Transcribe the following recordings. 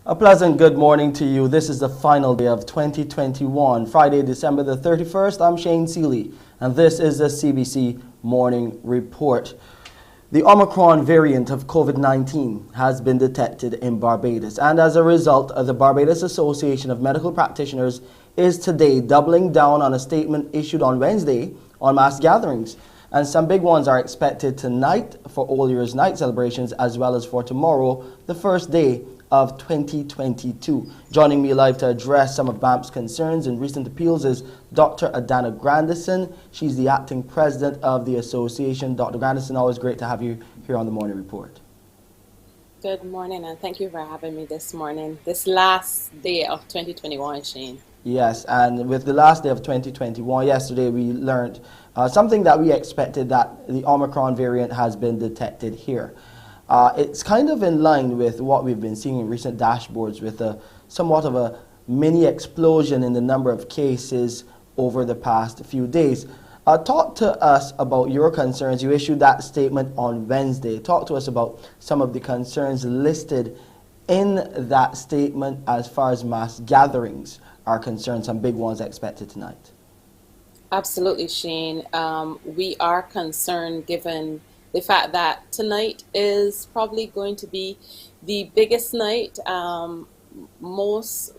A pleasant good morning to you. This is the final day of 2021, Friday, December the 31st. I'm Shane Seeley, and this is the CBC Morning Report. The Omicron variant of COVID-19 has been detected in Barbados, and as a result, the Barbados Association of Medical Practitioners is today doubling down on a statement issued on Wednesday on mass gatherings. And some big ones are expected tonight for All Year's Night celebrations, as well as for tomorrow, the first day of 2022. Joining me live to address some of BAMP's concerns and recent appeals is Dr. Adana Grandison. She's the acting president of the association. Dr. Grandison, always great to have you here on the Morning Report. Good morning, and thank you for having me this morning, this last day of 2021, Shane. Yes, and with the last day of 2021, yesterday we learned something that we expected, that the Omicron variant has been detected here. It's kind of in line with what we've been seeing in recent dashboards, with somewhat of a mini explosion in the number of cases over the past few days. Talk to us about your concerns. You issued that statement on Wednesday. Talk to us about some of the concerns listed in that statement as far as mass gatherings are concerned, some big ones expected tonight. Absolutely, Shane. We are concerned given the fact that tonight is probably going to be the biggest night, most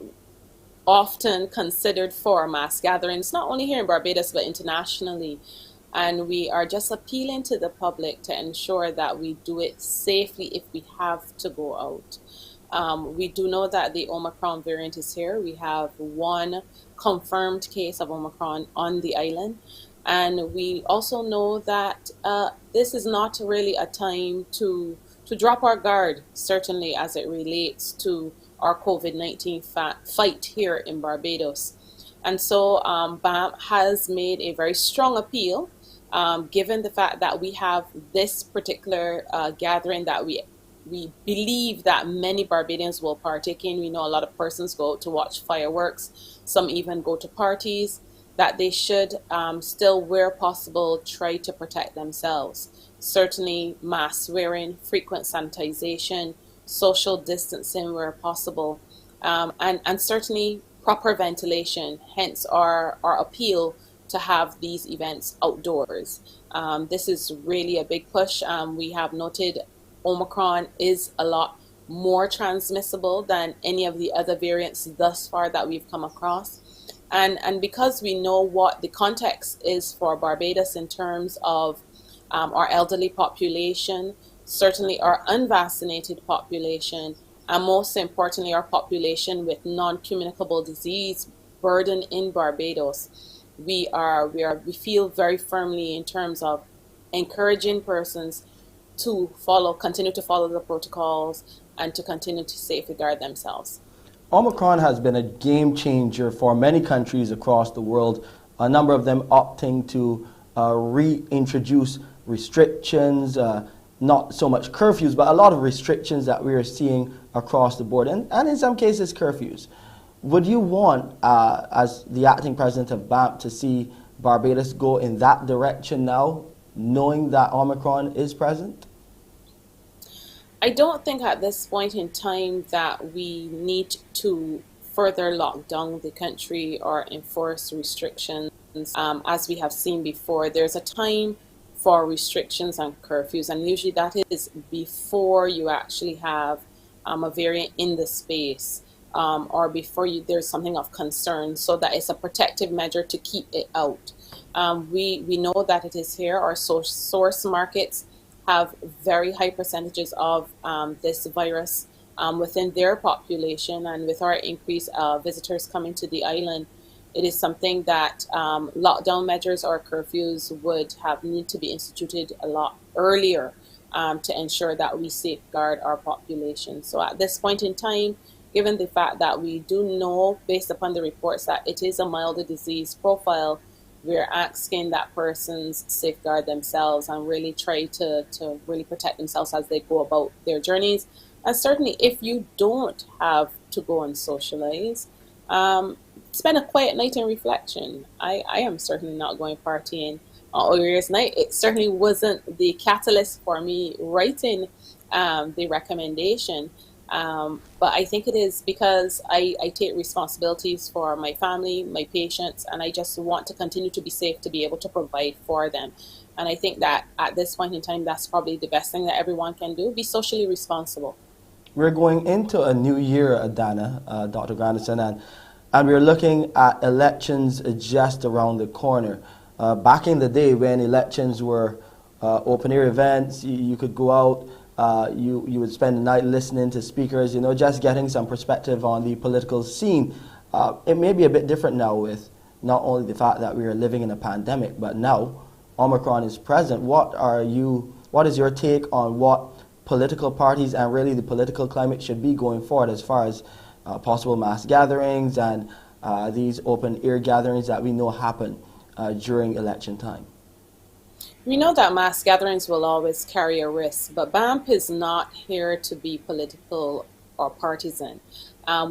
often considered for mass gatherings, not only here in Barbados but internationally. And we are just appealing to the public to ensure that we do it safely if we have to go out. We do know that the Omicron variant is here. We have one confirmed case of Omicron on the island. And we also know that this is not really a time to drop our guard, certainly as it relates to our COVID-19 fight here in Barbados. And so BAMP has made a very strong appeal, given the fact that we have this particular gathering that we believe that many Barbadians will partake in. We know a lot of persons go out to watch fireworks. Some even go to parties. That they should still, where possible, try to protect themselves. Certainly mask wearing, frequent sanitization, social distancing where possible, and certainly proper ventilation, hence our appeal to have these events outdoors. This is really a big push. We have noted Omicron is a lot more transmissible than any of the other variants thus far that we've come across. And because we know what the context is for Barbados in terms of our elderly population, certainly our unvaccinated population, and most importantly, our population with non-communicable disease burden in Barbados, we feel very firmly in terms of encouraging persons to continue to follow the protocols and to continue to safeguard themselves. Omicron has been a game changer for many countries across the world, a number of them opting to reintroduce restrictions, not so much curfews, but a lot of restrictions that we are seeing across the board, and in some cases curfews. Would you want, as the acting president of BAMP, to see Barbados go in that direction now, knowing that Omicron is present? I don't think at this point in time that we need to further lock down the country or enforce restrictions. As we have seen before, there's a time for restrictions and curfews, and usually that is before you actually have a variant in the space, or before there's something of concern, so that it's a protective measure to keep it out. We know that it is here. Our source markets have very high percentages of this virus within their population, and with our increased visitors coming to the island, it is something that lockdown measures or curfews would need to be instituted a lot earlier to ensure that we safeguard our population. So at this point in time, given the fact that we do know, based upon the reports, that it is a milder disease profile, we're asking that persons safeguard themselves and really try to really protect themselves as they go about their journeys. And certainly if you don't have to go and socialize, spend a quiet night in reflection. I am certainly not going partying on All Year's Night. It certainly wasn't the catalyst for me writing the recommendation. But I think it is because I take responsibilities for my family, my patients, and I just want to continue to be safe to be able to provide for them. And I think that at this point in time, that's probably the best thing that everyone can do, be socially responsible. We're going into a new year, Dana, Dr. Grandison, and we're looking at elections just around the corner. Back in the day when elections were open air events, you could go out, you would spend the night listening to speakers, just getting some perspective on the political scene. It may be a bit different now with not only the fact that we are living in a pandemic, but now Omicron is present. What is your take on what political parties and really the political climate should be going forward as far as possible mass gatherings and these open air gatherings that we know happen during election time? We know that mass gatherings will always carry a risk, but BAMP is not here to be political or partisan.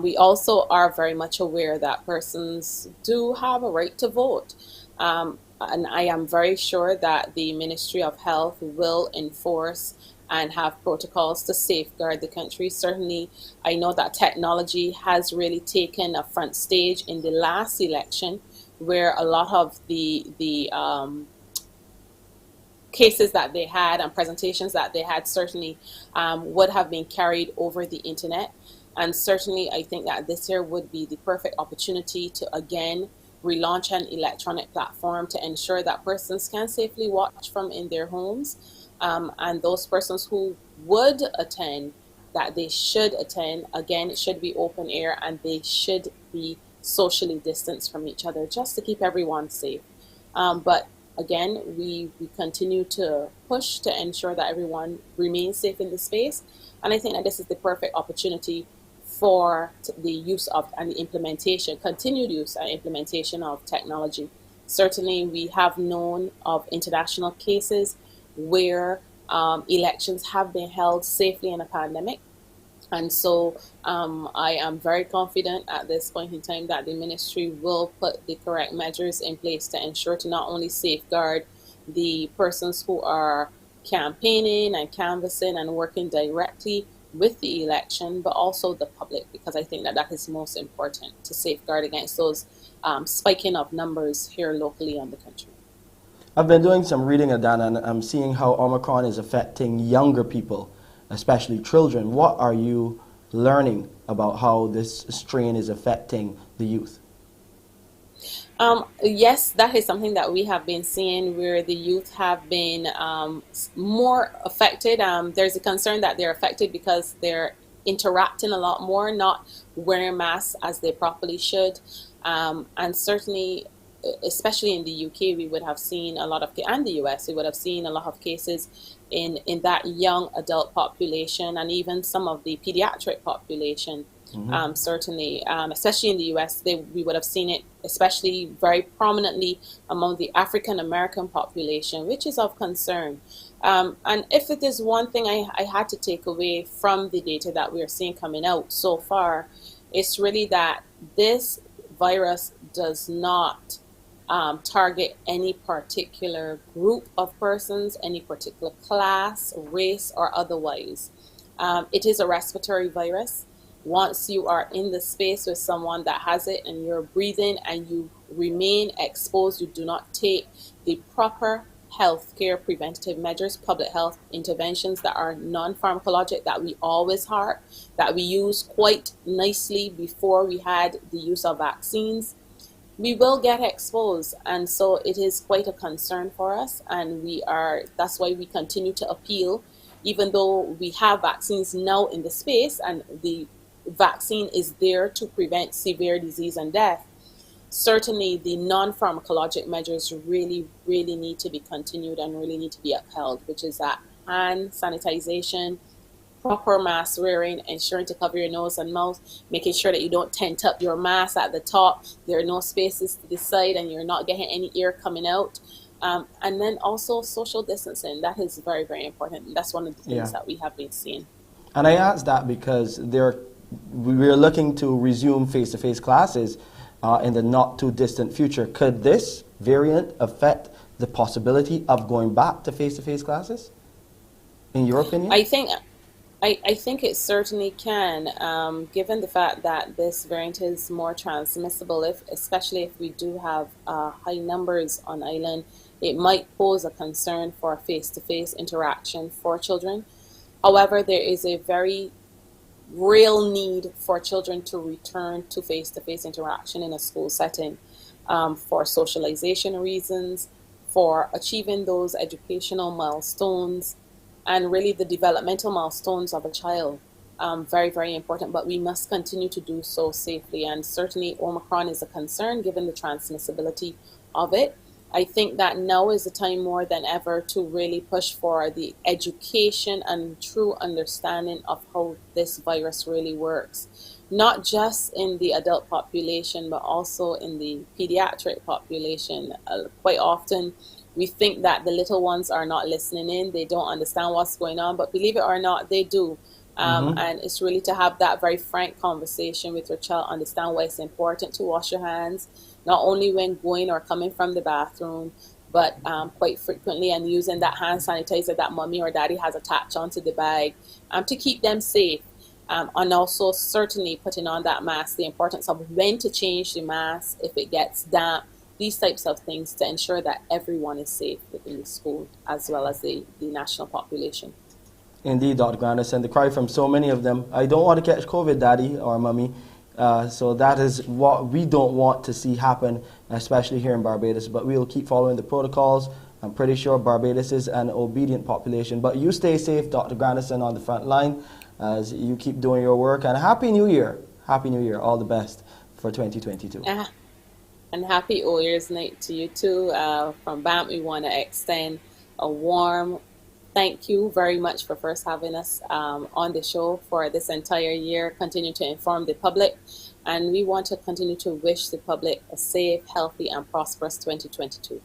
We also are very much aware that persons do have a right to vote. And I am very sure that the Ministry of Health will enforce and have protocols to safeguard the country. Certainly, I know that technology has really taken a front stage in the last election, where a lot of the cases that they had and presentations that they had certainly would have been carried over the internet. And certainly, I think that this year would be the perfect opportunity to again relaunch an electronic platform to ensure that persons can safely watch from in their homes. And those persons who would attend, that they should attend, again, it should be open air and they should be socially distanced from each other just to keep everyone safe. But again, we continue to push to ensure that everyone remains safe in the space. And I think that this is the perfect opportunity for the use of and the implementation, continued use and implementation of technology. Certainly, we have known of international cases where elections have been held safely in a pandemic. And so I am very confident at this point in time that the ministry will put the correct measures in place to ensure to not only safeguard the persons who are campaigning and canvassing and working directly with the election, but also the public, because I think that that is most important to safeguard against those spiking of numbers here locally in the country. I've been doing some reading, Adana, and I'm seeing how Omicron is affecting younger people, especially children. What are you learning about how this strain is affecting the youth? Yes, that is something that we have been seeing where the youth have been more affected. There's a concern that they're affected because they're interacting a lot more, not wearing masks as they properly should. And certainly, especially in the UK, we would have seen a lot of, and the US, we would have seen a lot of cases in that young adult population and even some of the pediatric population. Certainly, especially in the US, we would have seen it especially very prominently among the African American population, which is of concern. And if it is one thing I had to take away from the data that we are seeing coming out so far, it's really that this virus does not target any particular group of persons, any particular class, race, or otherwise. It is a respiratory virus. Once you are in the space with someone that has it and you're breathing and you remain exposed, you do not take the proper healthcare preventative measures, public health interventions that are non-pharmacologic, that we always heart, that we use quite nicely before we had the use of vaccines, we will get exposed. And so it is quite a concern for us, and that's why we continue to appeal, even though we have vaccines now in the space and the vaccine is there to prevent severe disease and death. Certainly the non-pharmacologic measures really need to be continued and really need to be upheld, which is that hand sanitization, proper mask wearing, ensuring to cover your nose and mouth, making sure that you don't tent up your mask at the top, there are no spaces to the side, and you're not getting any air coming out. And then also social distancing, that is very, very important. That's one of the things that we have been seeing. And I asked that because we're looking to resume face-to-face classes in the not too distant future. Could this variant affect the possibility of going back to face-to-face classes, in your opinion? I think I think it certainly can, given the fact that this variant is more transmissible, especially if we do have high numbers on island, it might pose a concern for face-to-face interaction for children. However, there is a very real need for children to return to face-to-face interaction in a school setting for socialization reasons, for achieving those educational milestones, and really the developmental milestones of a child. Very, very important, but we must continue to do so safely. And certainly, Omicron is a concern given the transmissibility of it. I think that now is the time more than ever to really push for the education and true understanding of how this virus really works, not just in the adult population, but also in the pediatric population. Quite often, we think that the little ones are not listening in, they don't understand what's going on, but believe it or not, they do. Mm-hmm. And it's really to have that very frank conversation with your child, understand why it's important to wash your hands, not only when going or coming from the bathroom, but quite frequently, and using that hand sanitizer that mommy or daddy has attached onto the bag to keep them safe. And also certainly putting on that mask, the importance of when to change the mask if it gets damp, these types of things to ensure that everyone is safe within the school as well as the national population. Indeed, Dr. Grandis, and the cry from so many of them, I don't want to catch COVID, Daddy or Mummy. So that is what we don't want to see happen, especially here in Barbados. But we will keep following the protocols. I'm pretty sure Barbados is an obedient population. But you stay safe, Dr. Grandison, on the front line as you keep doing your work. And Happy New Year. Happy New Year. All the best for 2022. And happy All Year's Night to you too. From BAMP, we want to extend a warm thank you very much for first having us on the show for this entire year. Continue to inform the public, and we want to continue to wish the public a safe, healthy, and prosperous 2022.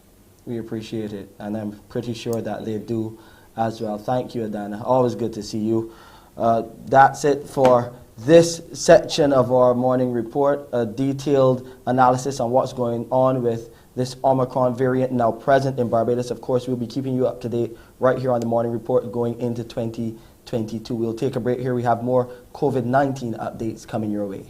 We appreciate it, and I'm pretty sure that they do as well. Thank you, Adana. Always good to see you. That's it for this section of our morning report, a detailed analysis on what's going on with this Omicron variant now present in Barbados. Of course, we'll be keeping you up to date right here on the morning report going into 2022. We'll take a break here. We have more COVID-19 updates coming your way.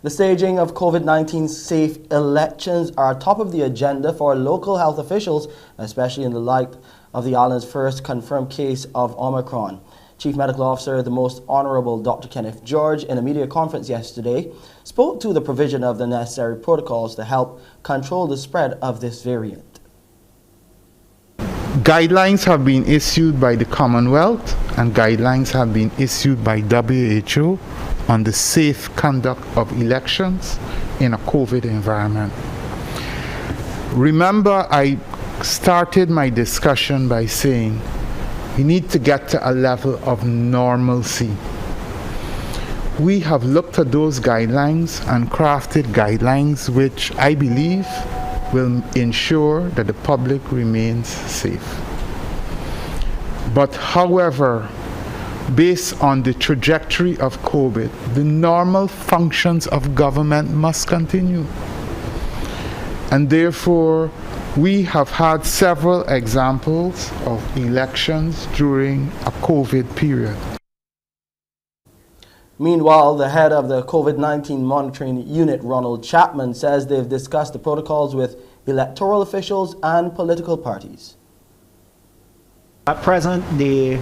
The staging of COVID-19 safe elections are top of the agenda for local health officials, especially in the light of the island's first confirmed case of Omicron. Chief Medical Officer, the Most Honorable Dr. Kenneth George, in a media conference yesterday, spoke to the provision of the necessary protocols to help control the spread of this variant. Guidelines have been issued by the Commonwealth and guidelines have been issued by WHO on the safe conduct of elections in a COVID environment. Remember, I started my discussion by saying we need to get to a level of normalcy. We have looked at those guidelines and crafted guidelines which I believe will ensure that the public remains safe. But however, based on the trajectory of COVID, the normal functions of government must continue. And therefore, we have had several examples of elections during a COVID period. Meanwhile, the head of the COVID-19 monitoring unit, Ronald Chapman, says they've discussed the protocols with electoral officials and political parties. At present, the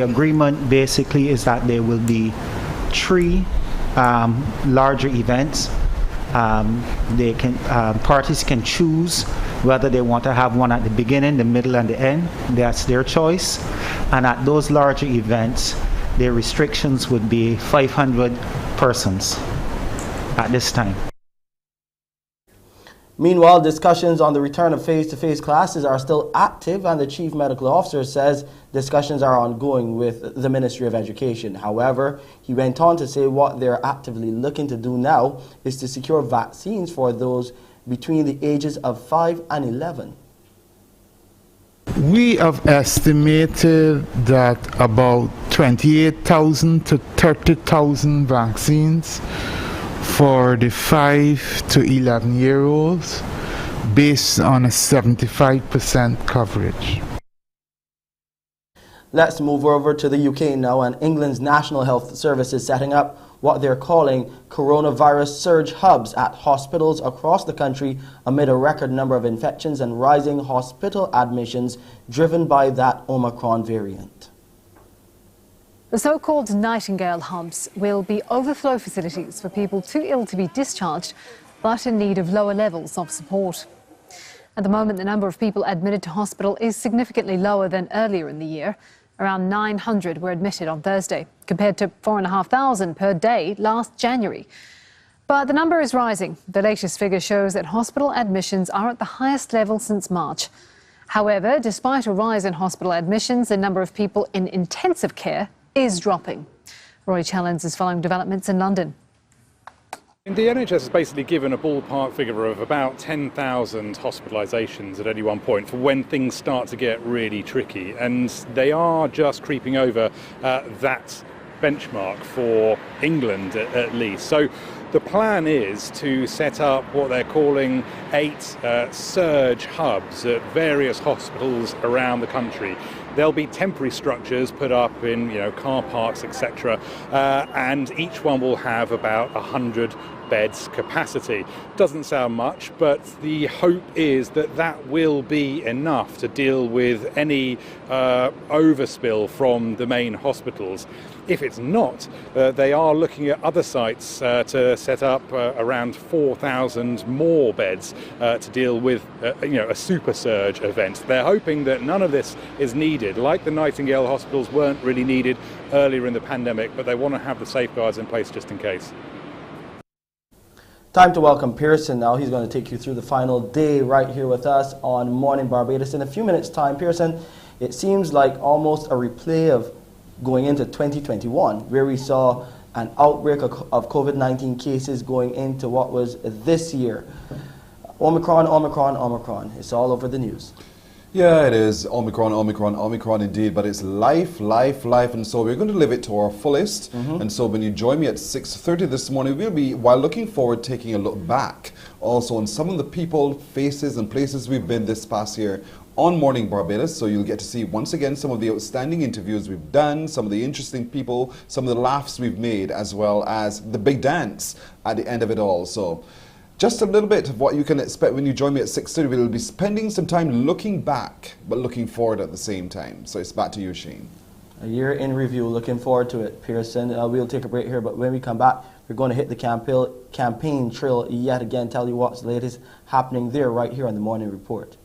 agreement basically is that there will be 3 larger events. Parties can choose whether they want to have one at the beginning, the middle, and the end. That's their choice. And at those larger events, their restrictions would be 500 persons at this time. Meanwhile, discussions on the return of face-to-face classes are still active, and the Chief Medical Officer says discussions are ongoing with the Ministry of Education. However, he went on to say what they're actively looking to do now is to secure vaccines for those between the ages of 5 and 11. We have estimated that about 28,000 to 30,000 vaccines for the 5 to 11-year-olds based on a 75% coverage. Let's move over to the UK now, and England's National Health Service is setting up what they're calling coronavirus surge hubs at hospitals across the country amid a record number of infections and rising hospital admissions driven by that Omicron variant. The so-called Nightingale hubs will be overflow facilities for people too ill to be discharged but in need of lower levels of support. At the moment, the number of people admitted to hospital is significantly lower than earlier in the year. Around 900 were admitted on Thursday, compared to 4,500 per day last January. But the number is rising. The latest figure shows that hospital admissions are at the highest level since March. However, despite a rise in hospital admissions, the number of people in intensive care is dropping. Roy Challens is following developments in London. The NHS has basically given a ballpark figure of about 10,000 hospitalisations at any one point for when things start to get really tricky, and they are just creeping over that benchmark for England at least. So the plan is to set up what they're calling 8 surge hubs at various hospitals around the country. There'll be temporary structures put up in, car parks, etc., and each one will have about 100 beds capacity. Doesn't sound much, but the hope is that that will be enough to deal with any overspill from the main hospitals. If it's not, they are looking at other sites to set up around 4,000 more beds to deal with a super surge event. They're hoping that none of this is needed. Like the Nightingale hospitals weren't really needed earlier in the pandemic, but they want to have the safeguards in place just in case. Time to welcome Pearson now. He's going to take you through the final day right here with us on Morning Barbados. In a few minutes' time, Pearson, it seems like almost a replay of going into 2021, where we saw an outbreak of COVID-19 cases going into what was this year. Omicron. It's all over the news. Yeah, it is. Omicron indeed. But it's life. And so we're going to live it to our fullest. And so when you join me at 6:30 this morning, we'll be, while looking forward, taking a look back also on some of the people, faces and places we've been this past year on Morning Barbados. So you'll get to see once again some of the outstanding interviews we've done, some of the interesting people, some of the laughs we've made, as well as the big dance at the end of it all. So just a little bit of what you can expect when you join me at 6:30. We'll be spending some time looking back, but looking forward at the same time. So it's back to you, Shane. A year in review. Looking forward to it, Pearson. We'll take a break here, but when we come back, we're going to hit the campaign trail yet again, tell you what's the latest happening there right here on the Morning Report.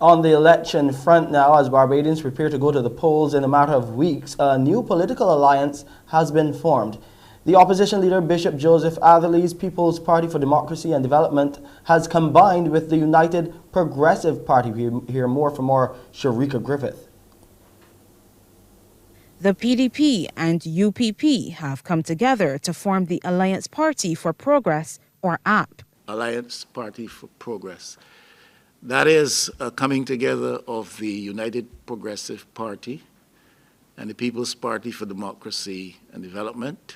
On the election front now, as Barbadians prepare to go to the polls in a matter of weeks, a new political alliance has been formed. The opposition leader, Bishop Joseph Atherley's People's Party for Democracy and Development, has combined with the United Progressive Party. We hear more from our Sharika Griffith. The PDP and UPP have come together to form the Alliance Party for Progress, or APP. Alliance Party for Progress. That is a coming together of the United Progressive Party and the People's Party for Democracy and Development,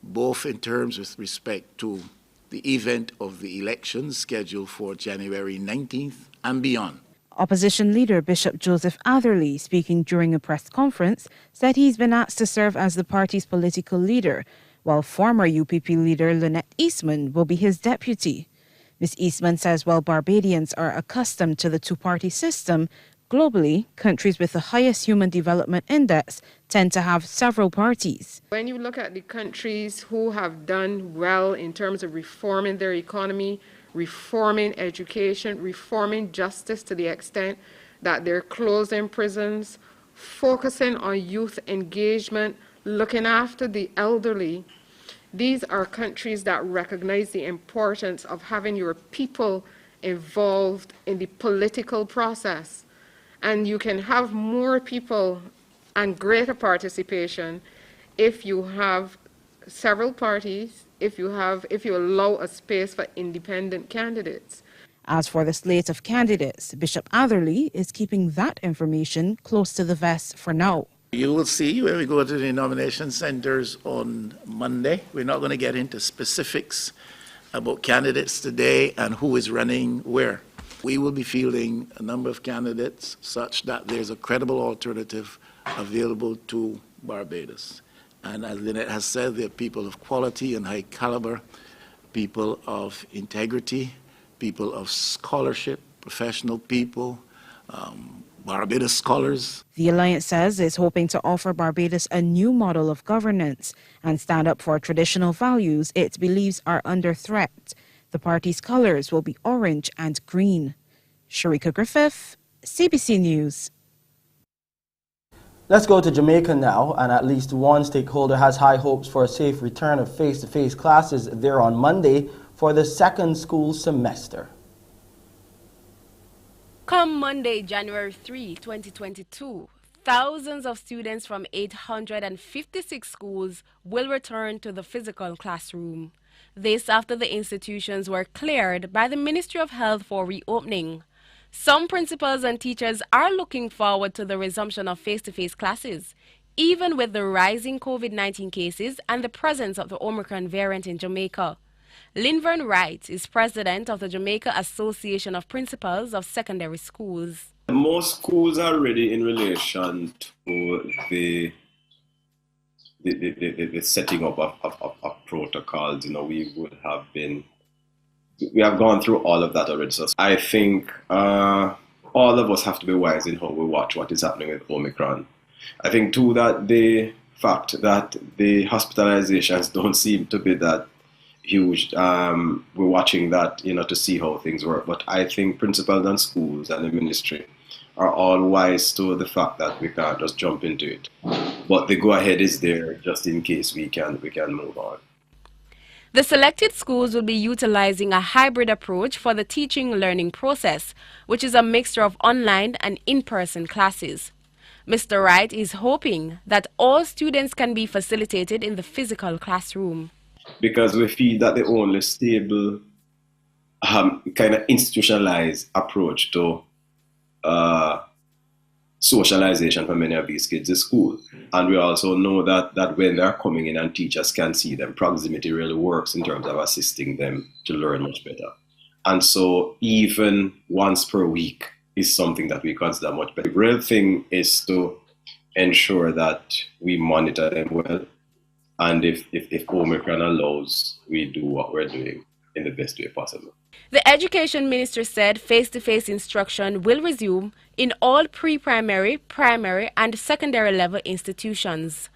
both in terms with respect to the event of the elections scheduled for January 19th and beyond. Opposition leader Bishop Joseph Atherley, speaking during a press conference, said he's been asked to serve as the party's political leader, while former UPP leader Lynette Eastman will be his deputy. Ms. Eastman says while Barbadians are accustomed to the two-party system, globally, countries with the highest human development index tend to have several parties. When you look at the countries who have done well in terms of reforming their economy, reforming education, reforming justice to the extent that they're closing prisons, focusing on youth engagement, looking after the elderly, these are countries that recognize the importance of having your people involved in the political process. And you can have more people and greater participation if you have several parties, if you allow a space for independent candidates. As for the slate of candidates, Bishop Atherley is keeping that information close to the vest for now. You will see when we go to the nomination centers on Monday. We're not going to get into specifics about candidates today and who is running where. We will be fielding a number of candidates such that there's a credible alternative available to Barbados. And as Lynette has said, they're people of quality and high caliber, people of integrity, people of scholarship, professional people, Barbados scholars. The Alliance says it's hoping to offer Barbados a new model of governance and stand up for traditional values it believes are under threat. The party's colors will be orange and green. Sharika Griffith, CBC News. Let's go to Jamaica now, and at least one stakeholder has high hopes for a safe return of face-to-face classes there on Monday for the second school semester. Come Monday, January 3, 2022, thousands of students from 856 schools will return to the physical classroom. This after the institutions were cleared by the Ministry of Health for reopening. Some principals and teachers are looking forward to the resumption of face-to-face classes, even with the rising COVID-19 cases and the presence of the Omicron variant in Jamaica. Linvern Wright is president of the Jamaica Association of Principals of Secondary Schools. Most schools are ready in relation to the setting up of protocols. You know, we have gone through all of that already. So I think all of us have to be wise in how we watch what is happening with Omicron. I think too that the fact that the hospitalizations don't seem to be that huge. We're watching that, you know, to see how things work. But I think principals and schools and the ministry are all wise to the fact that we can't just jump into it. But the go-ahead is there just in case we can move on. The selected schools will be utilizing a hybrid approach for the teaching-learning process, which is a mixture of online and in-person classes. Mr. Wright is hoping that all students can be facilitated in the physical classroom. Because we feel that the only stable, kind of institutionalized approach to socialization for many of these kids is school. And we also know that when they're coming in and teachers can see them, proximity really works in terms of assisting them to learn much better. And so even once per week is something that we consider much better. The real thing is to ensure that we monitor them well. And if Omicron allows, we do what we're doing in the best way possible. The Education Minister said face-to-face instruction will resume in all pre-primary, primary and secondary level institutions.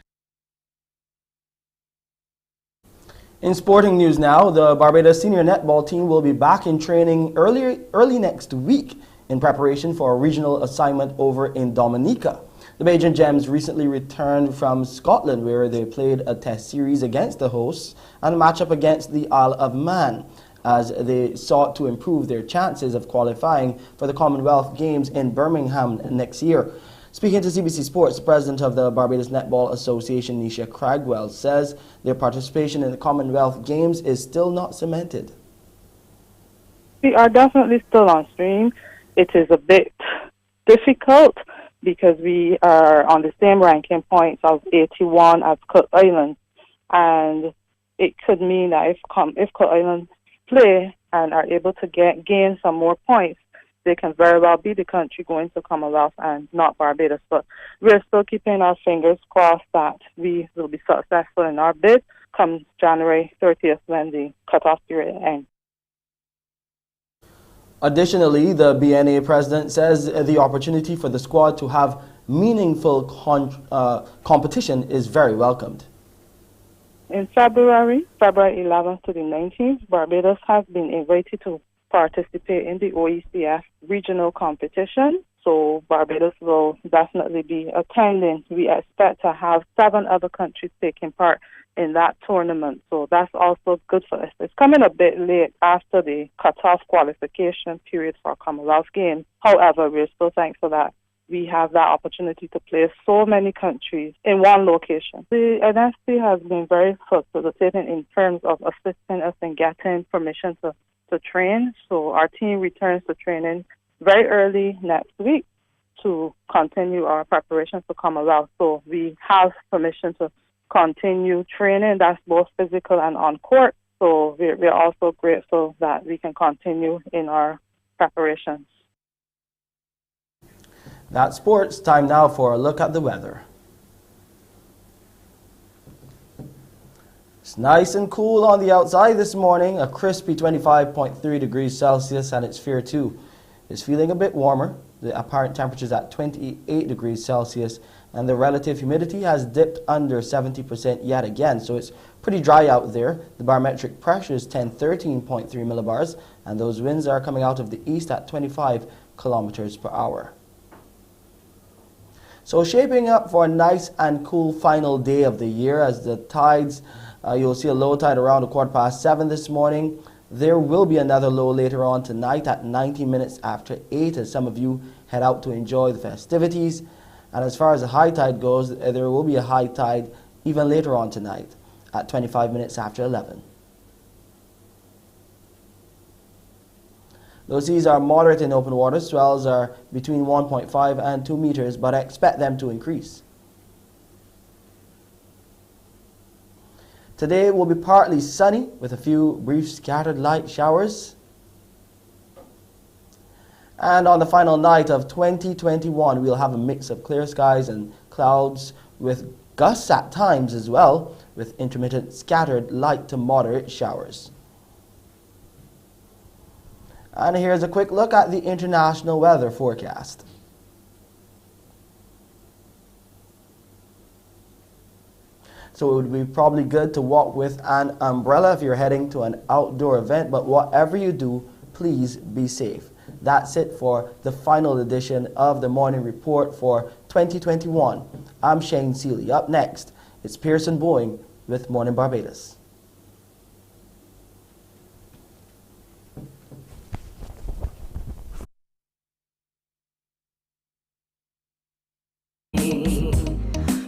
In sporting news now, the Barbados senior netball team will be back in training early next week in preparation for a regional assignment over in Dominica. The Bajan Gems recently returned from Scotland, where they played a test series against the hosts and a matchup against the Isle of Man, as they sought to improve their chances of qualifying for the Commonwealth Games in Birmingham next year. Speaking to CBC Sports, the president of the Barbados Netball Association, Nisha Cragwell, says their participation in the Commonwealth Games is still not cemented. We are definitely still on stream. It is a bit difficult because we are on the same ranking points of 81 as Cook Islands, and it could mean that if Cook Islands play and are able to gain some more points, they can very well be the country going to Commonwealth and not Barbados. But we're still keeping our fingers crossed that we will be successful in our bid come January 30th when the cutoff period ends. Additionally, the BNA president says the opportunity for the squad to have meaningful competition is very welcomed. In February 11th to the 19th, Barbados has been invited to participate in the OECF regional competition. So Barbados will definitely be attending. We expect to have 7 other countries taking part in that tournament. So that's also good for us. It's coming a bit late after the cutoff qualification period for Commonwealth Games. However, we're still thankful that we have that opportunity to play so many countries in one location. The NSC has been very facilitating in terms of assisting us in getting permission to train. So our team returns to training very early next week to continue our preparations for Commonwealth. So we have permission to continue training. That's both physical and on court. So we're also grateful that we can continue in our preparations. That's sports. Time now for a look at the weather. It's nice and cool on the outside this morning, a crispy 25.3 degrees Celsius, and it's fair too. It's feeling a bit warmer. The apparent temperature is at 28 degrees Celsius, and the relative humidity has dipped under 70% yet again, so it's pretty dry out there. The barometric pressure is 1013.3 millibars, and those winds are coming out of the east at 25 kilometers per hour. So shaping up for a nice and cool final day of the year as the tides, you'll see a low tide around 7:15 this morning. There will be another low later on tonight at 90 minutes after 8 as some of you head out to enjoy the festivities. And as far as the high tide goes, there will be a high tide even later on tonight at 25 minutes after 11. Those seas are moderate in open water. Swells are between 1.5 and 2 meters, but I expect them to increase. Today will be partly sunny with a few brief scattered light showers. And on the final night of 2021, we'll have a mix of clear skies and clouds with gusts at times as well, with intermittent scattered light to moderate showers. And here's a quick look at the international weather forecast. So it would be probably good to walk with an umbrella if you're heading to an outdoor event, but whatever you do, please be safe. That's it for the final edition of the Morning Report for 2021. I'm Shane Seeley. Up next, it's Pearson Boeing with Mornin Barbados.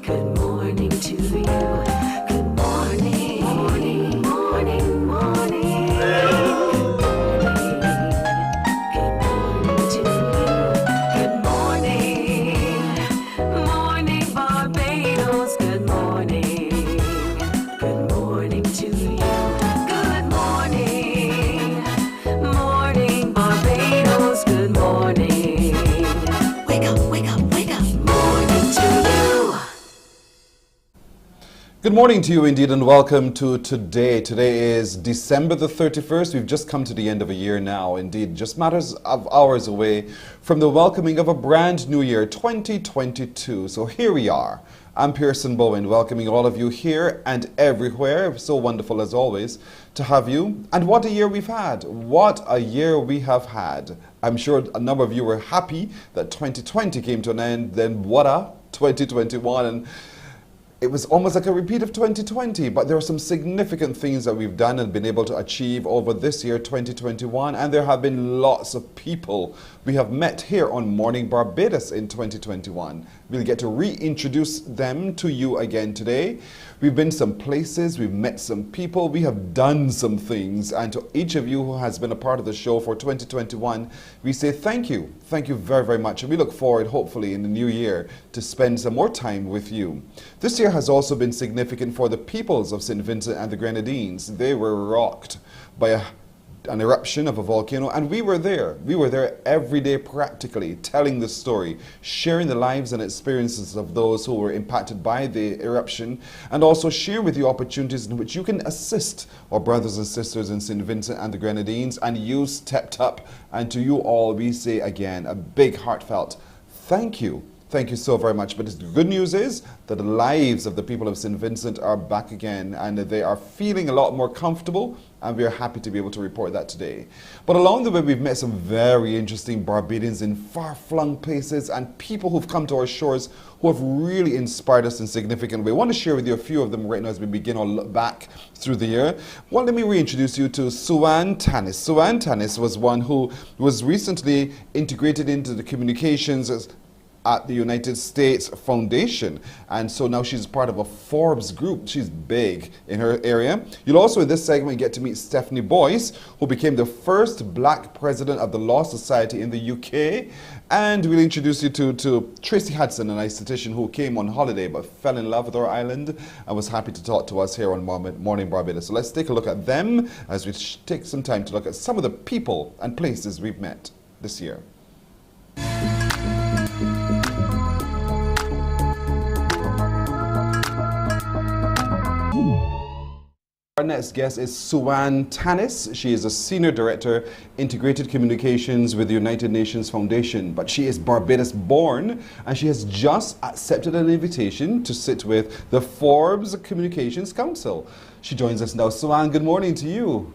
Good morning to you. Good morning, morning, morning, morning. Good morning to you. Good morning, morning Barbados. Good morning. Good morning to you. Good morning, morning Barbados. Good morning. Wake up, wake up, wake up. Morning to you. Good morning to you indeed, and welcome to today. Today is December the 31st. We've just come to the end of a year now. Indeed, just matters of hours away from the welcoming of a brand new year, 2022. So here we are. I'm Pearson Bowen, welcoming all of you here and everywhere. So wonderful as always to have you. And what a year we've had. What a year we have had. I'm sure a number of you were happy that 2020 came to an end. Then what a 2021. And it was almost like a repeat of 2020, but there are some significant things that we've done and been able to achieve over this year, 2021, and there have been lots of people we have met here on Morning Barbados in 2021. We'll get to reintroduce them to you again today. We've been some places, we've met some people, we have done some things, and to each of you who has been a part of the show for 2021, we say thank you. Thank you very, very much, and we look forward, hopefully, in the new year to spend some more time with you. This year has also been significant for the peoples of St. Vincent and the Grenadines. They were rocked by an eruption of a volcano, and we were there. We were there every day practically, telling the story, sharing the lives and experiences of those who were impacted by the eruption, and also share with you opportunities in which you can assist our brothers and sisters in St. Vincent and the Grenadines, and you stepped up. And to you all, we say again, a big heartfelt thank you. Thank you so very much. But the good news is that the lives of the people of St. Vincent are back again, and they are feeling a lot more comfortable, and we are happy to be able to report that today. But along the way, we've met some very interesting Barbadians in far-flung places and people who've come to our shores who have really inspired us in a significant way. I want to share with you a few of them right now as we begin our look back through the year. Well, let me reintroduce you to Suan Tanis. Suan Tanis was one who was recently integrated into the communications at the United States Foundation, and so now she's part of a Forbes group. She's big in her area. You'll also in this segment get to meet Stephanie Boyce, who became the first black president of the Law Society in the UK, and we'll introduce you to Tracy Hudson, an esthetician who came on holiday but fell in love with our island and was happy to talk to us here on Morning Barbados. So let's take a look at them as we take some time to look at some of the people and places we've met this year. Our next guest is Suan Tanis. She is a Senior Director, Integrated Communications with the United Nations Foundation, but she is Barbados born, and she has just accepted an invitation to sit with the Forbes Communications Council. She joins us now. Suan, good morning to you.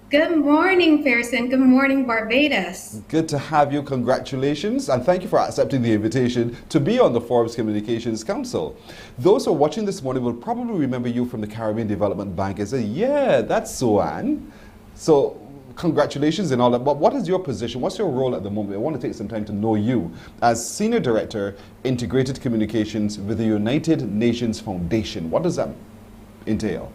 Good morning, Pearson. Good morning, Barbados. Good to have you. Congratulations. And thank you for accepting the invitation to be on the Forbes Communications Council. Those who are watching this morning will probably remember you from the Caribbean Development Bank and say, yeah, that's Suan. So congratulations and all that. But what is your position? What's your role at the moment? I want to take some time to know you as Senior Director, Integrated Communications with the United Nations Foundation. What does that entail?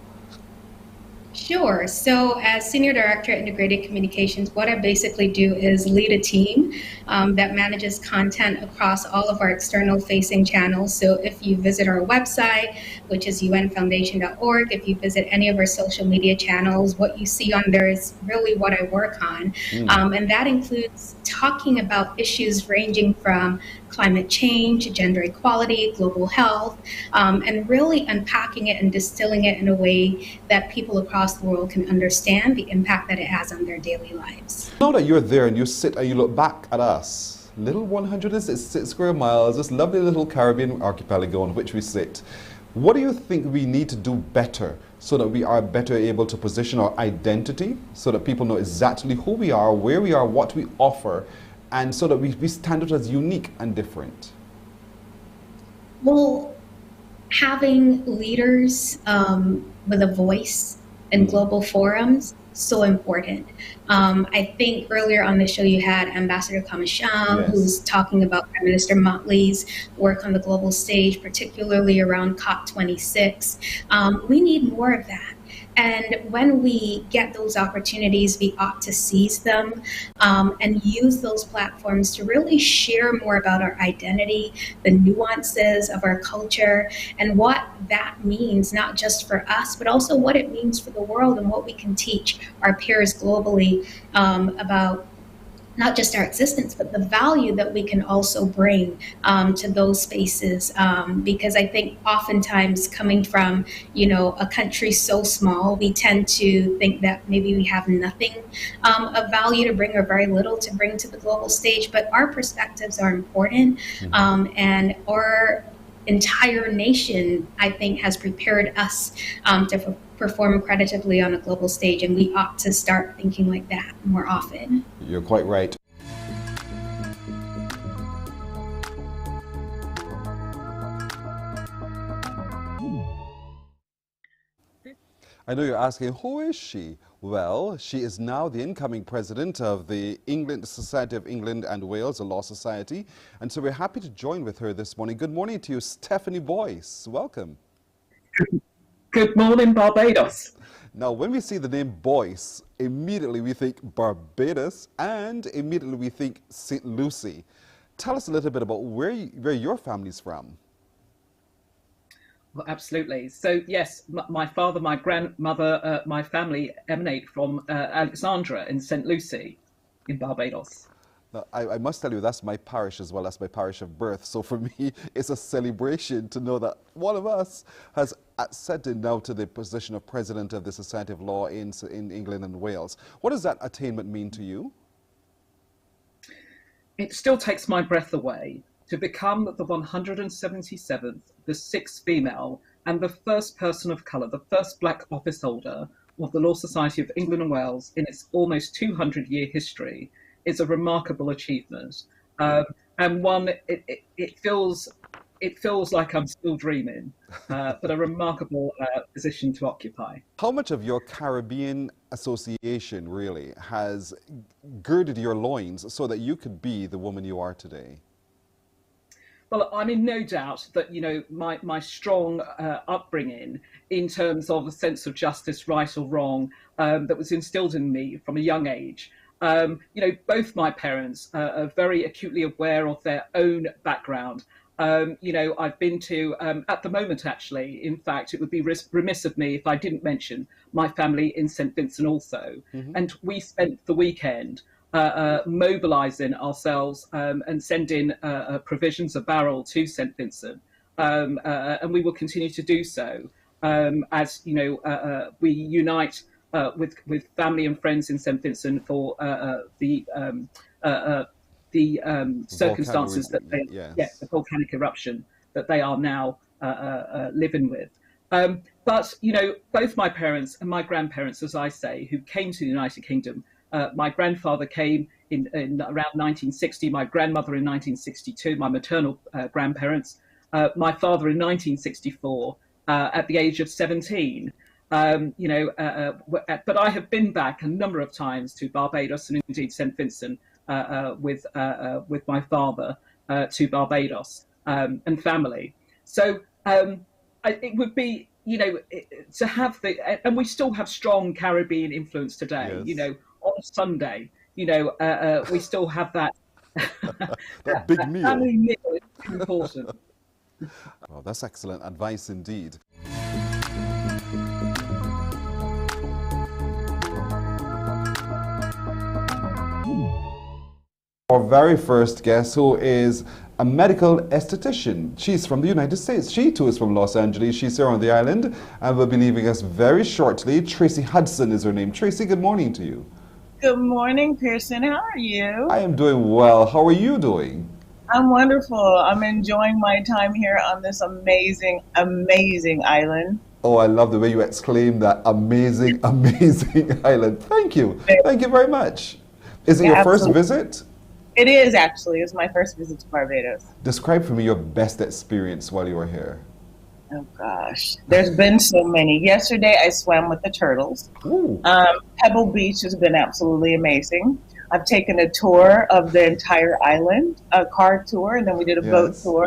Sure. So as Senior Director at Integrated Communications, what I basically do is lead a team that manages content across all of our external facing channels. So if you visit our website, which is unfoundation.org. If you visit any of our social media channels, what you see on there is really what I work on. And that includes talking about issues ranging from climate change, gender equality, global health, and really unpacking it and distilling it in a way that people across the world can understand the impact that it has on their daily lives. Now that you're there and you sit and you look back at us, little 106 square miles, this lovely little Caribbean archipelago on which we sit, what do you think we need to do better so that we are better able to position our identity, so that people know exactly who we are, where we are, what we offer, and so that we stand out as unique and different? Well, having leaders with a voice in global forums, so important. I think earlier on the show you had Ambassador Kamisham, who's talking about Prime Minister Motley's work on the global stage, particularly around COP26. We need more of that. And when we get those opportunities, we ought to seize them and use those platforms to really share more about our identity, the nuances of our culture, and what that means, not just for us, but also what it means for the world and what we can teach our peers globally about not just our existence, but the value that we can also bring to those spaces. Because I think oftentimes coming from, a country so small, we tend to think that maybe we have nothing of value to bring or very little to bring to the global stage, but our perspectives are important. And our entire nation, I think, has prepared us to perform creditably on a global stage, and we ought to start thinking like that more often. You're quite right. I know you're asking, who is she? Well, she is now the incoming president of the Society of England and Wales, a law society. And so we're happy to join with her this morning. Good morning to you, Stephanie Boyce. Welcome. Good morning, Barbados. Now, when we see the name Boyce, immediately we think Barbados and immediately we think St. Lucie. Tell us a little bit about where your family's from. Well, absolutely. So, yes, my father, my grandmother, my family emanate from Alexandra in St. Lucie in Barbados. Now, I must tell you, that's my parish as well. That's my parish of birth. So for me, it's a celebration to know that one of us has ascended now to the position of president of the Society of Law in England and Wales. What does that attainment mean to you? It still takes my breath away to become the 177th, the 6th female, and the first person of colour, the first black office holder of the Law Society of England and Wales in its almost 200-year history is a remarkable achievement. And one, it feels like I'm still dreaming, but a remarkable position to occupy. How much of your Caribbean association really has girded your loins so that you could be the woman you are today? Well, I'm in no doubt that, my strong upbringing in terms of a sense of justice, right or wrong, that was instilled in me from a young age. Both my parents are very acutely aware of their own background. I've been to, at the moment, actually, in fact, it would be remiss of me if I didn't mention my family in St. Vincent also. And we spent the weekend mobilising ourselves and sending provisions, a barrel to St. Vincent. And we will continue to do so as, we unite with family and friends in St. Vincent for the circumstances that they, the volcanic eruption that they are now living with. But, both my parents and my grandparents, as I say, who came to the United Kingdom, my grandfather came in around 1960, my grandmother in 1962, my maternal grandparents, my father in 1964 at the age of 17. But I have been back a number of times to Barbados and indeed St. Vincent with my father to Barbados and family. So it would be, to have and we still have strong Caribbean influence today. Yes. On Sunday, we still have that. that big meal. Family meal is important. Well, that's excellent advice indeed. Our very first guest, who is a medical esthetician. She's from the United States. She too is from Los Angeles. She's here on the island and will be leaving us very shortly. Tracy Hudson is her name. Tracy, good morning to you. Good morning, Pearson. How are you? I am doing well. How are you doing? I'm wonderful. I'm enjoying my time here on this amazing, amazing island. Oh, I love the way you exclaim that. Amazing, amazing island. Thank you. Thank you very much. Is it your first visit? It is, actually. It's my first visit to Barbados. Describe for me your best experience while you were here. Oh, gosh. There's been so many. Yesterday, I swam with the turtles. Pebble Beach has been absolutely amazing. I've taken a tour of the entire island, a car tour, and then we did a boat tour.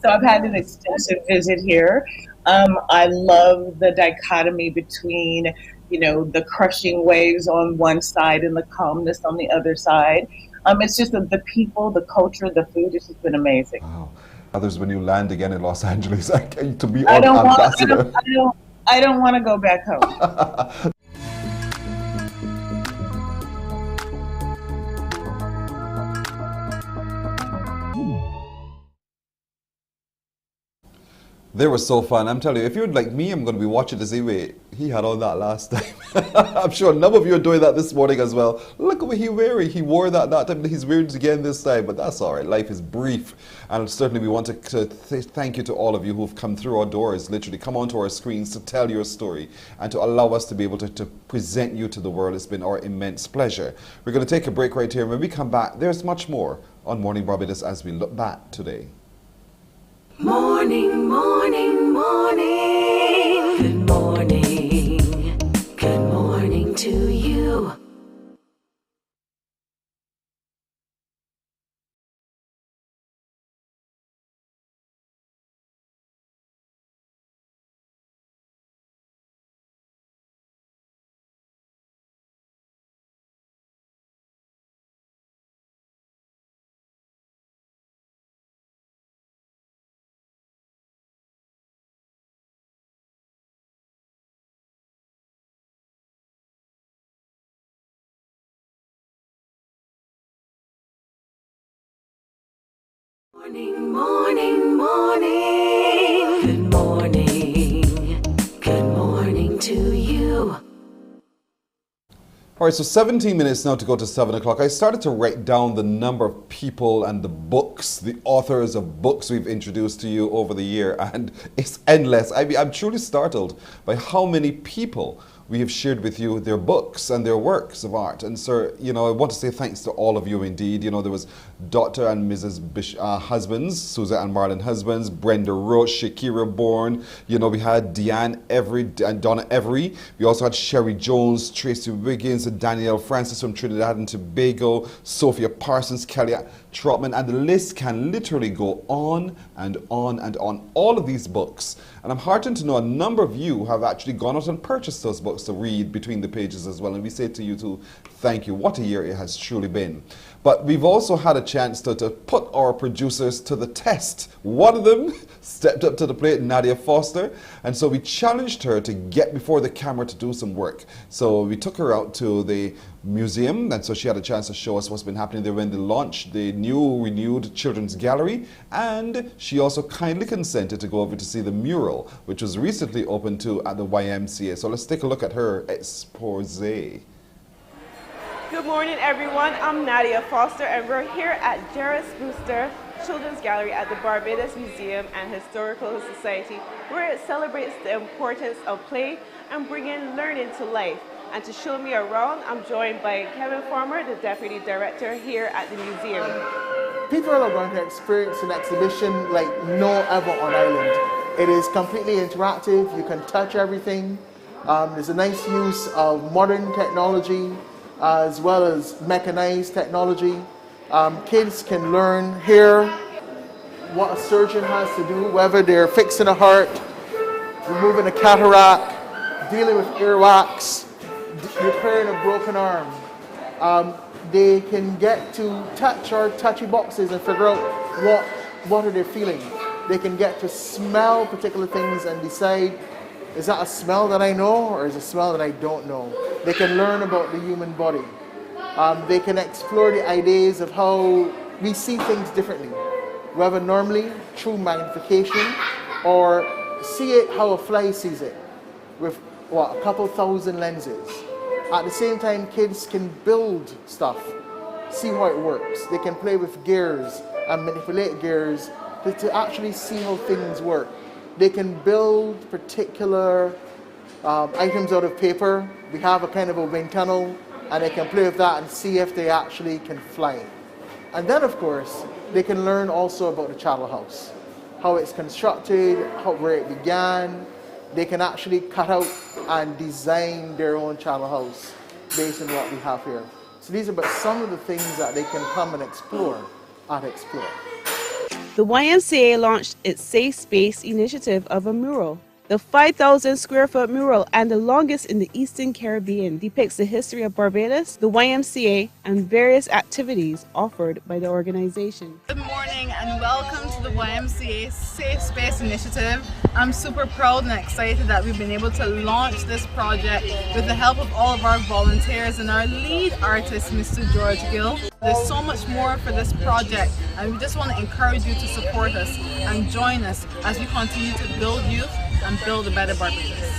So I've had an extensive visit here. I love the dichotomy between, you know, the crushing waves on one side and the calmness on the other side. It's just the people, the culture, the food. It's just been amazing. Wow. Others, when you land again in Los Angeles, to be our ambassador. I don't want to go back home. They were so fun. I'm telling you, if you're like me, I'm going to be watching to see, wait, he had all that last time. I'm sure a number of you are doing that this morning as well. Look at what he's wearing. He wore that time, he's wearing it again this time, but that's all right. Life is brief. And certainly we want to thank you to all of you who've come through our doors, literally come onto our screens to tell your story and to allow us to be able to present you to the world. It's been our immense pleasure. We're going to take a break right here. When we come back, there's much more on Morning Barbados as we look back today. Morning, morning, morning. Good morning. Good morning to you. Morning, morning, morning. Good morning. Good morning to you. All right, so 17 minutes now to go to 7 o'clock. I started to write down the number of people and the books, the authors of books we've introduced to you over the year, and it's endless. I mean, I'm truly startled by how many people we have shared with you their books and their works of art. And sir, you know, I want to say thanks to all of you indeed. You know, there was Dr. and Mrs. Husbands, Susan and Marlon Husbands, Brenda Roach, Shakira Bourne. You know, we had Deanne Every and Donna Every. We also had Sherry Jones, Tracy Wiggins, and Danielle Francis from Trinidad and Tobago, Sophia Parsons, Kelly Trotman, and the list can literally go on and on and on. All of these books. And I'm heartened to know a number of you have actually gone out and purchased those books to read between the pages as well. And we say to you too, thank you. What a year it has truly been. But we've also had a chance to put our producers to the test. One of them stepped up to the plate, Nadia Foster, and so we challenged her to get before the camera to do some work. So we took her out to the museum, and so she had a chance to show us what's been happening there when they launched the new renewed children's gallery, and she also kindly consented to go over to see the mural, which was recently opened to at the YMCA. So let's take a look at her expose. Good morning, everyone. I'm Nadia Foster, and we're here at Jerris Booster Children's Gallery at the Barbados Museum and Historical Society, where it celebrates the importance of play and bringing learning to life. And to show me around, I'm joined by Kevin Farmer, the Deputy Director here at the museum. People are going to experience an exhibition like no other on island. It is completely interactive. You can touch everything. There's a nice use of modern technology as well as mechanized technology. Kids can learn here what a surgeon has to do, whether they're fixing a heart, removing a cataract, dealing with earwax, repairing a broken arm. They can get to touch our touchy boxes and figure out what are they feeling. They can get to smell particular things and decide, is that a smell that I know or is it a smell that I don't know? They can learn about the human body. They can explore the ideas of how we see things differently, whether normally through magnification or see it how a fly sees it with a couple thousand lenses. At the same time, kids can build stuff, see how it works. They can play with gears and manipulate gears to actually see how things work. They can build particular items out of paper. We have a kind of a wind tunnel, and they can play with that and see if they actually can fly. And then, of course, they can learn also about the chattel house, how it's constructed, where it began. They can actually cut out and design their own chattel house based on what we have here. So these are but some of the things that they can come and explore at Explore. The YMCA launched its Safe Space initiative of a mural. The 5,000 square foot mural, and the longest in the Eastern Caribbean, depicts the history of Barbados, the YMCA, and various activities offered by the organization. Good morning and welcome to the YMCA Safe Space Initiative. I'm super proud and excited that we've been able to launch this project with the help of all of our volunteers and our lead artist, Mr. George Gill. There's so much more for this project, and we just want to encourage you to support us and join us as we continue to build youth and build a better Barbados.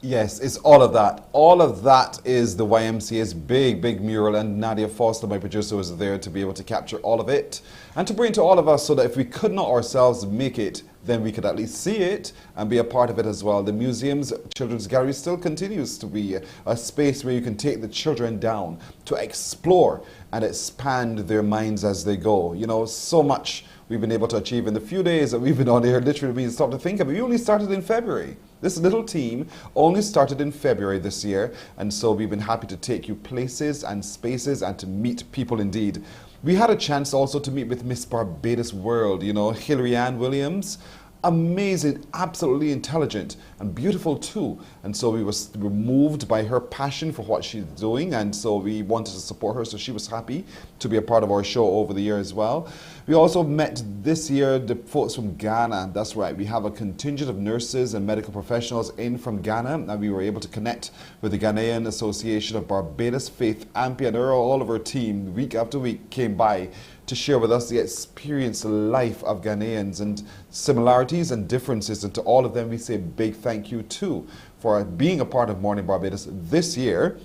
Yes, it's all of that. All of that is the YMCA's big, big mural, and Nadia Foster, my producer, was there to be able to capture all of it and to bring it to all of us so that if we could not ourselves make it, then we could at least see it and be a part of it as well. The museum's Children's Gallery still continues to be a space where you can take the children down to explore and expand their minds as they go. You know, so much we've been able to achieve in the few days that we've been on here. Literally, we start to think of it. We only started in February. This little team only started in February this year, and so we've been happy to take you places and spaces and to meet people indeed. We had a chance also to meet with Miss Barbados World, you know, Hilary Ann Williams. Amazing, absolutely intelligent and beautiful too. And so we were moved by her passion for what she's doing, and so we wanted to support her, so she was happy to be a part of our show over the year as well. We also met this year the folks from Ghana. That's right, we have a contingent of nurses and medical professionals in from Ghana, and we were able to connect with the Ghanaian Association of Barbados Faith. Ampy and Earl, all of our team, week after week, came by to share with us the experienced life of Ghanaians and similarities and differences. And to all of them, we say a big thank you too for being a part of Mornin Barbados this year.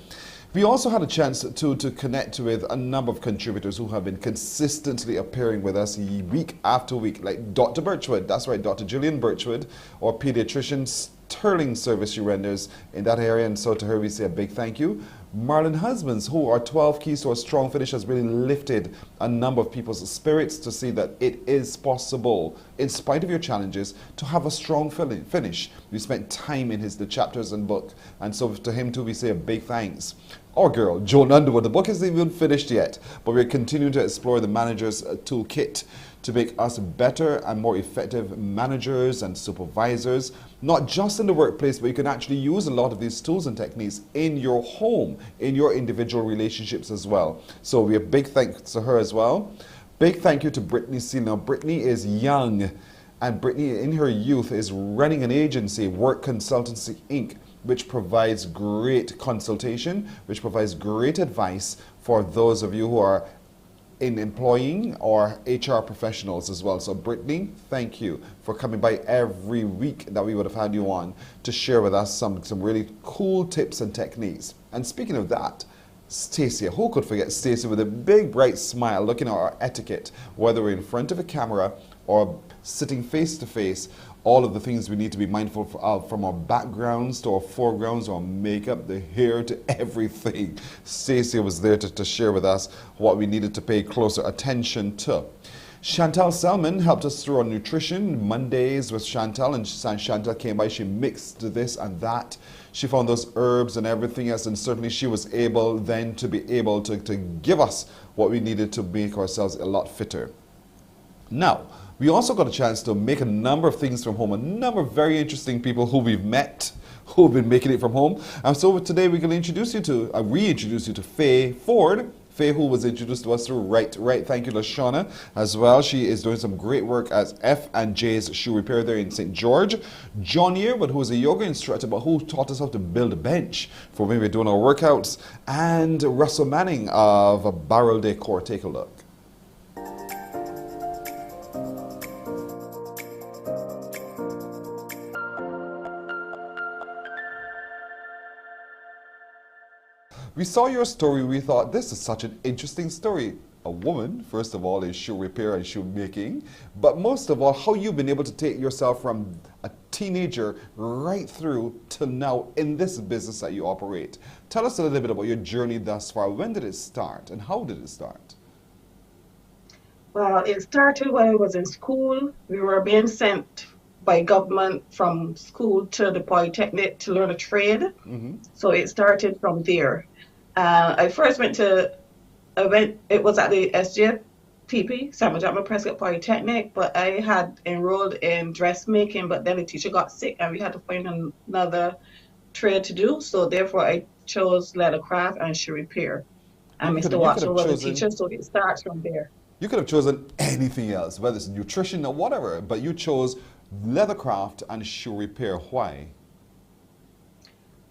We also had a chance to connect with a number of contributors who have been consistently appearing with us week after week, like Dr. Birchwood. That's right, Dr. Gillian Birchwood, our pediatrician, sterling service she renders in that area, and so to her we say a big thank you. Marlon Husbands, who are 12 Keys to a Strong Finish, has really lifted a number of people's spirits to see that it is possible, in spite of your challenges, to have a strong finish. We spent time in the chapters and book, and so to him too we say a big thanks. Our girl, Joan Underwood, the book isn't even finished yet, but we're continuing to explore the manager's toolkit to make us better and more effective managers and supervisors, not just in the workplace, but you can actually use a lot of these tools and techniques in your home, in your individual relationships as well. So we have big thanks to her as well. Big thank you to Brittany Seal. Now, Brittany is young, and Brittany in her youth is running an agency, Work Consultancy Inc., which provides great consultation, which provides great advice for those of you who are in employing our HR professionals as well. So Brittany, thank you for coming by every week that we would have had you on to share with us some really cool tips and techniques. And speaking of that, Stacey, who could forget Stacey with a big bright smile looking at our etiquette, whether we're in front of a camera or sitting face to face, all of the things we need to be mindful of, from our backgrounds to our foregrounds, our makeup, the hair, to everything. Stacey was there to share with us what we needed to pay closer attention to. Chantal Selman helped us through our nutrition Mondays with Chantal, and Chantal came by, she mixed this and that. She found those herbs and everything else, and certainly she was able then to be able to give us what we needed to make ourselves a lot fitter. Now, we also got a chance to make a number of things from home, a number of very interesting people who we've met, who've been making it from home. And so today we're going to reintroduce you to Faye Ford. Faye, who was introduced to us through Right. Thank you, LaShawna, as well. She is doing some great work as F&J's Shoe Repair there in St. George. John Yearwood, who is a yoga instructor, but who taught us how to build a bench for when we're doing our workouts. And Russell Manning of Barrel Decor. Take a look. We saw your story, we thought this is such an interesting story. A woman, first of all, in shoe repair and shoe making, but most of all, how you've been able to take yourself from a teenager right through to now in this business that you operate. Tell us a little bit about your journey thus far. When did it start and how did it start? Well, it started when I was in school. We were being sent by government from school to the Polytechnic to learn a trade. So it started from there. I first went to it was at the SJPP, Samuel Jackman Prescott Polytechnic, but I had enrolled in dressmaking, but then the teacher got sick and we had to find another trade to do. So therefore I chose leathercraft and shoe repair. And Mr. Watson was a teacher, so it starts from there. You could have chosen anything else, whether it's nutrition or whatever, but you chose leathercraft and shoe repair. Why?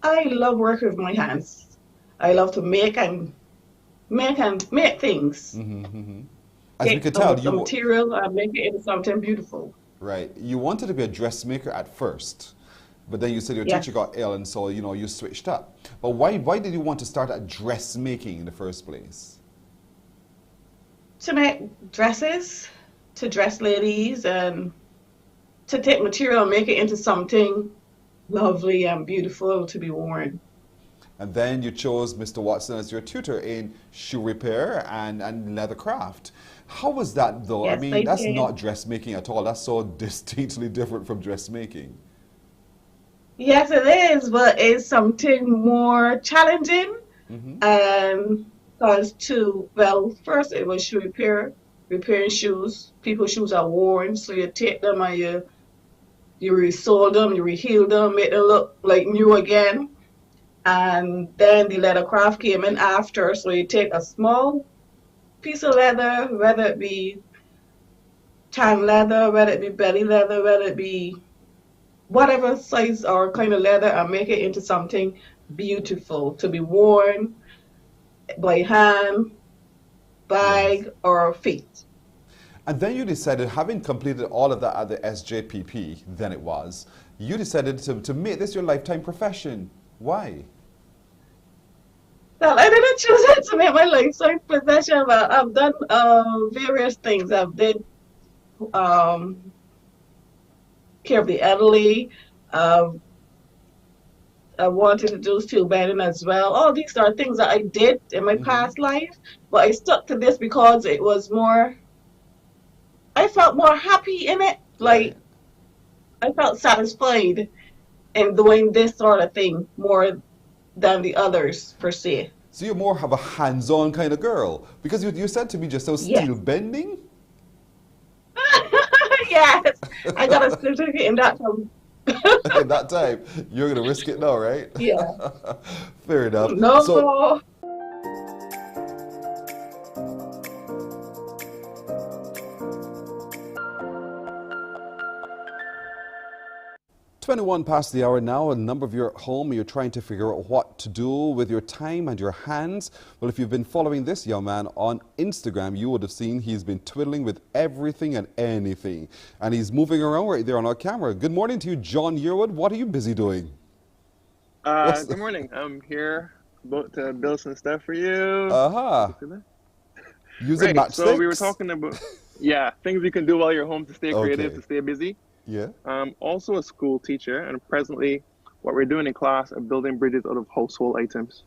I love working with my hands. I love to make things. As we could tell, the material and make it into something beautiful. Right. You wanted to be a dressmaker at first, but then you said your teacher got ill, and so you switched up. But why did you want to start at dressmaking in the first place? To make dresses, to dress ladies, and to take material and make it into something lovely and beautiful to be worn. And then you chose Mr. Watson as your tutor in shoe repair and leathercraft. How was that though? Yes, I mean, that's not dressmaking at all. That's so distinctly different from dressmaking. Yes, it is, but it's something more challenging. Because first it was shoe repair, repairing shoes. People's shoes are worn, so you take them and you re-sole them, you re-heel them, make them look like new again. And then the leathercraft came in after, so you take a small piece of leather, whether it be tan leather, whether it be belly leather, whether it be whatever size or kind of leather, and make it into something beautiful to be worn by hand, bag, or feet. And then you decided, having completed all of that at the SJPP, then it was, you decided to make this your lifetime profession. Why? Well, I didn't choose it to make my lifetime profession, but I've done various things. I've did care of the elderly. I wanted to do steel bending as well. All these are things that I did in my past life, but I stuck to this because it was more, I felt more happy in it. Like, I felt satisfied in doing this sort of thing more than the others, per se. So you're more of a hands-on kind of girl? Because you said to me just so steel bending? Yes, I got a certificate in that time. In that time, you're going to risk it now, right? Yeah. Fair enough. No. So, 21 past the hour now. A number of you are at home. You're trying to figure out what to do with your time and your hands. Well, if you've been following this young man on Instagram, you would have seen he's been twiddling with everything and anything. And he's moving around right there on our camera. Good morning to you, John Yearwood. What are you busy doing? Good morning. I'm here about to build some stuff for you. Using right. So we were matchsticks? talking about, things you can do while you're home to stay creative, to stay busy. Yeah. I'm also a school teacher, and presently what we're doing in class are building bridges out of household items.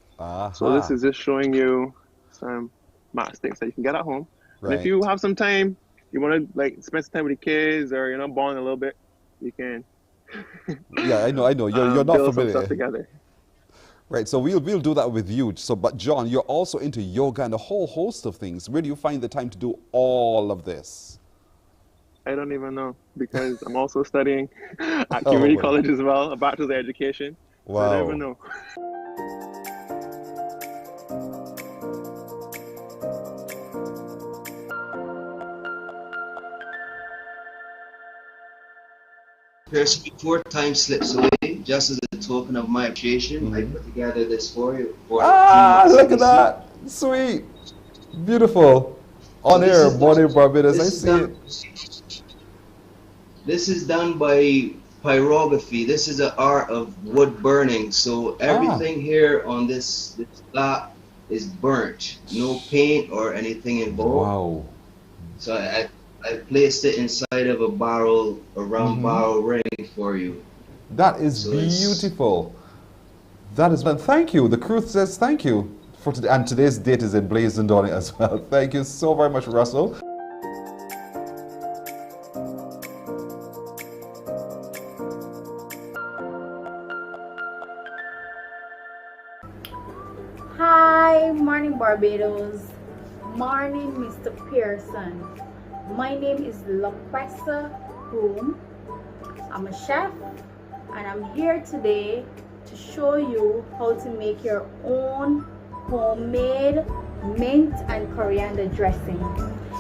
So this is just showing you some matchsticks that you can get at home. And if you have some time, you want to like spend some time with the kids or bond a little bit, you can. Yeah, I know. You're not build familiar. some stuff together. Right, so we'll do that with you. So, but John, you're also into yoga and a whole host of things. Where do you find the time to do all of this? I don't even know, because I'm also studying at community college as well, a bachelor's of education. Wow. So I don't even know. Here's before time slips away, just as a token of my appreciation, I put together this for you. Look at that. Sweet. Beautiful. On air, Morning Barbados. I see it. This is done by pyrography. This is the art of wood burning. So everything here on this slab is burnt. No paint or anything involved. Wow. So I placed it inside of a barrel, a round barrel ring for you. That is beautiful. That is, thank you. The crew says thank you for today. And today's date is emblazoned on it as well. Thank you so very much, Russell. Hi, Morning Barbados. Morning, Mr. Pearson. My name is LaQuesta Boom. I'm a chef, and I'm here today to show you how to make your own homemade mint and coriander dressing.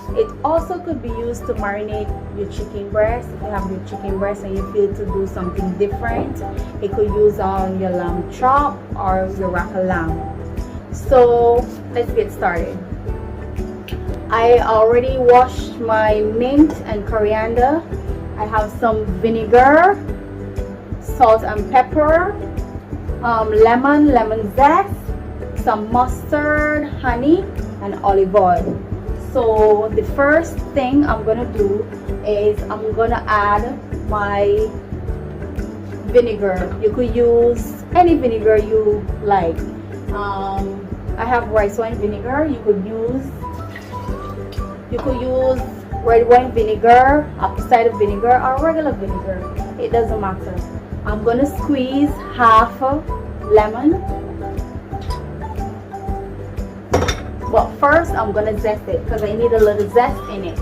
It also could be used to marinate your chicken breast. If you have your chicken breast and you feel to do something different, it could use on your lamb chop or your rack of lamb. So let's get started. I already washed my mint and coriander. I have some vinegar, salt and pepper, lemon zest, some mustard, honey, and olive oil. So the first thing I'm gonna do is I'm gonna add my vinegar. You could use any vinegar you like. I have rice wine vinegar. You could use red wine vinegar, apple cider vinegar, or regular vinegar. It doesn't matter. I'm gonna squeeze half a lemon. But first I'm gonna zest it because I need a little zest in it.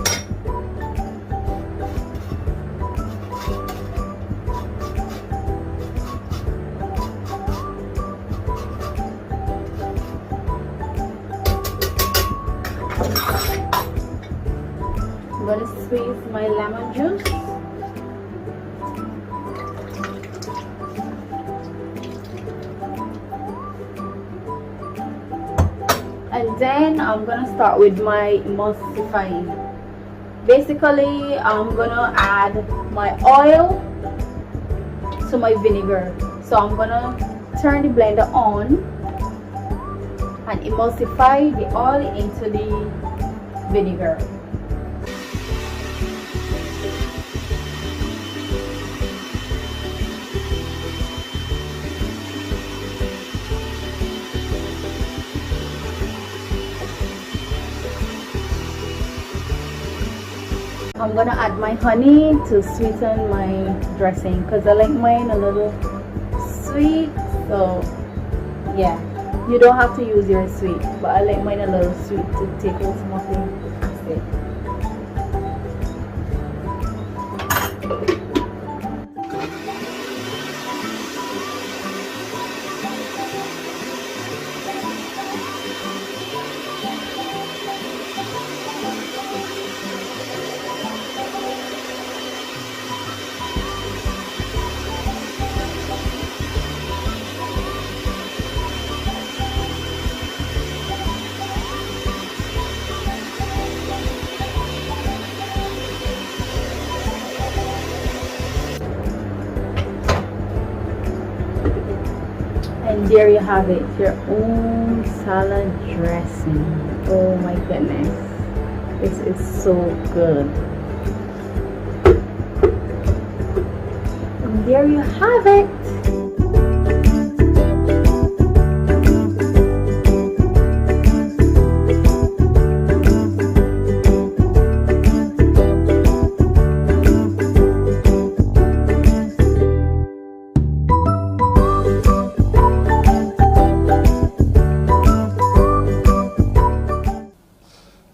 I'm going to squeeze my lemon juice. And then I'm going to start with my emulsifying. Basically, I'm going to add my oil to my vinegar. So I'm going to turn the blender on and emulsify the oil into the vinegar. I'm gonna add my honey to sweeten my dressing because I like mine a little sweet. So yeah, you don't have to use your sweet, but I like mine a little sweet to take out some of the acid. there you have it, your own salad dressing. Oh my goodness, this is so good. And there you have it.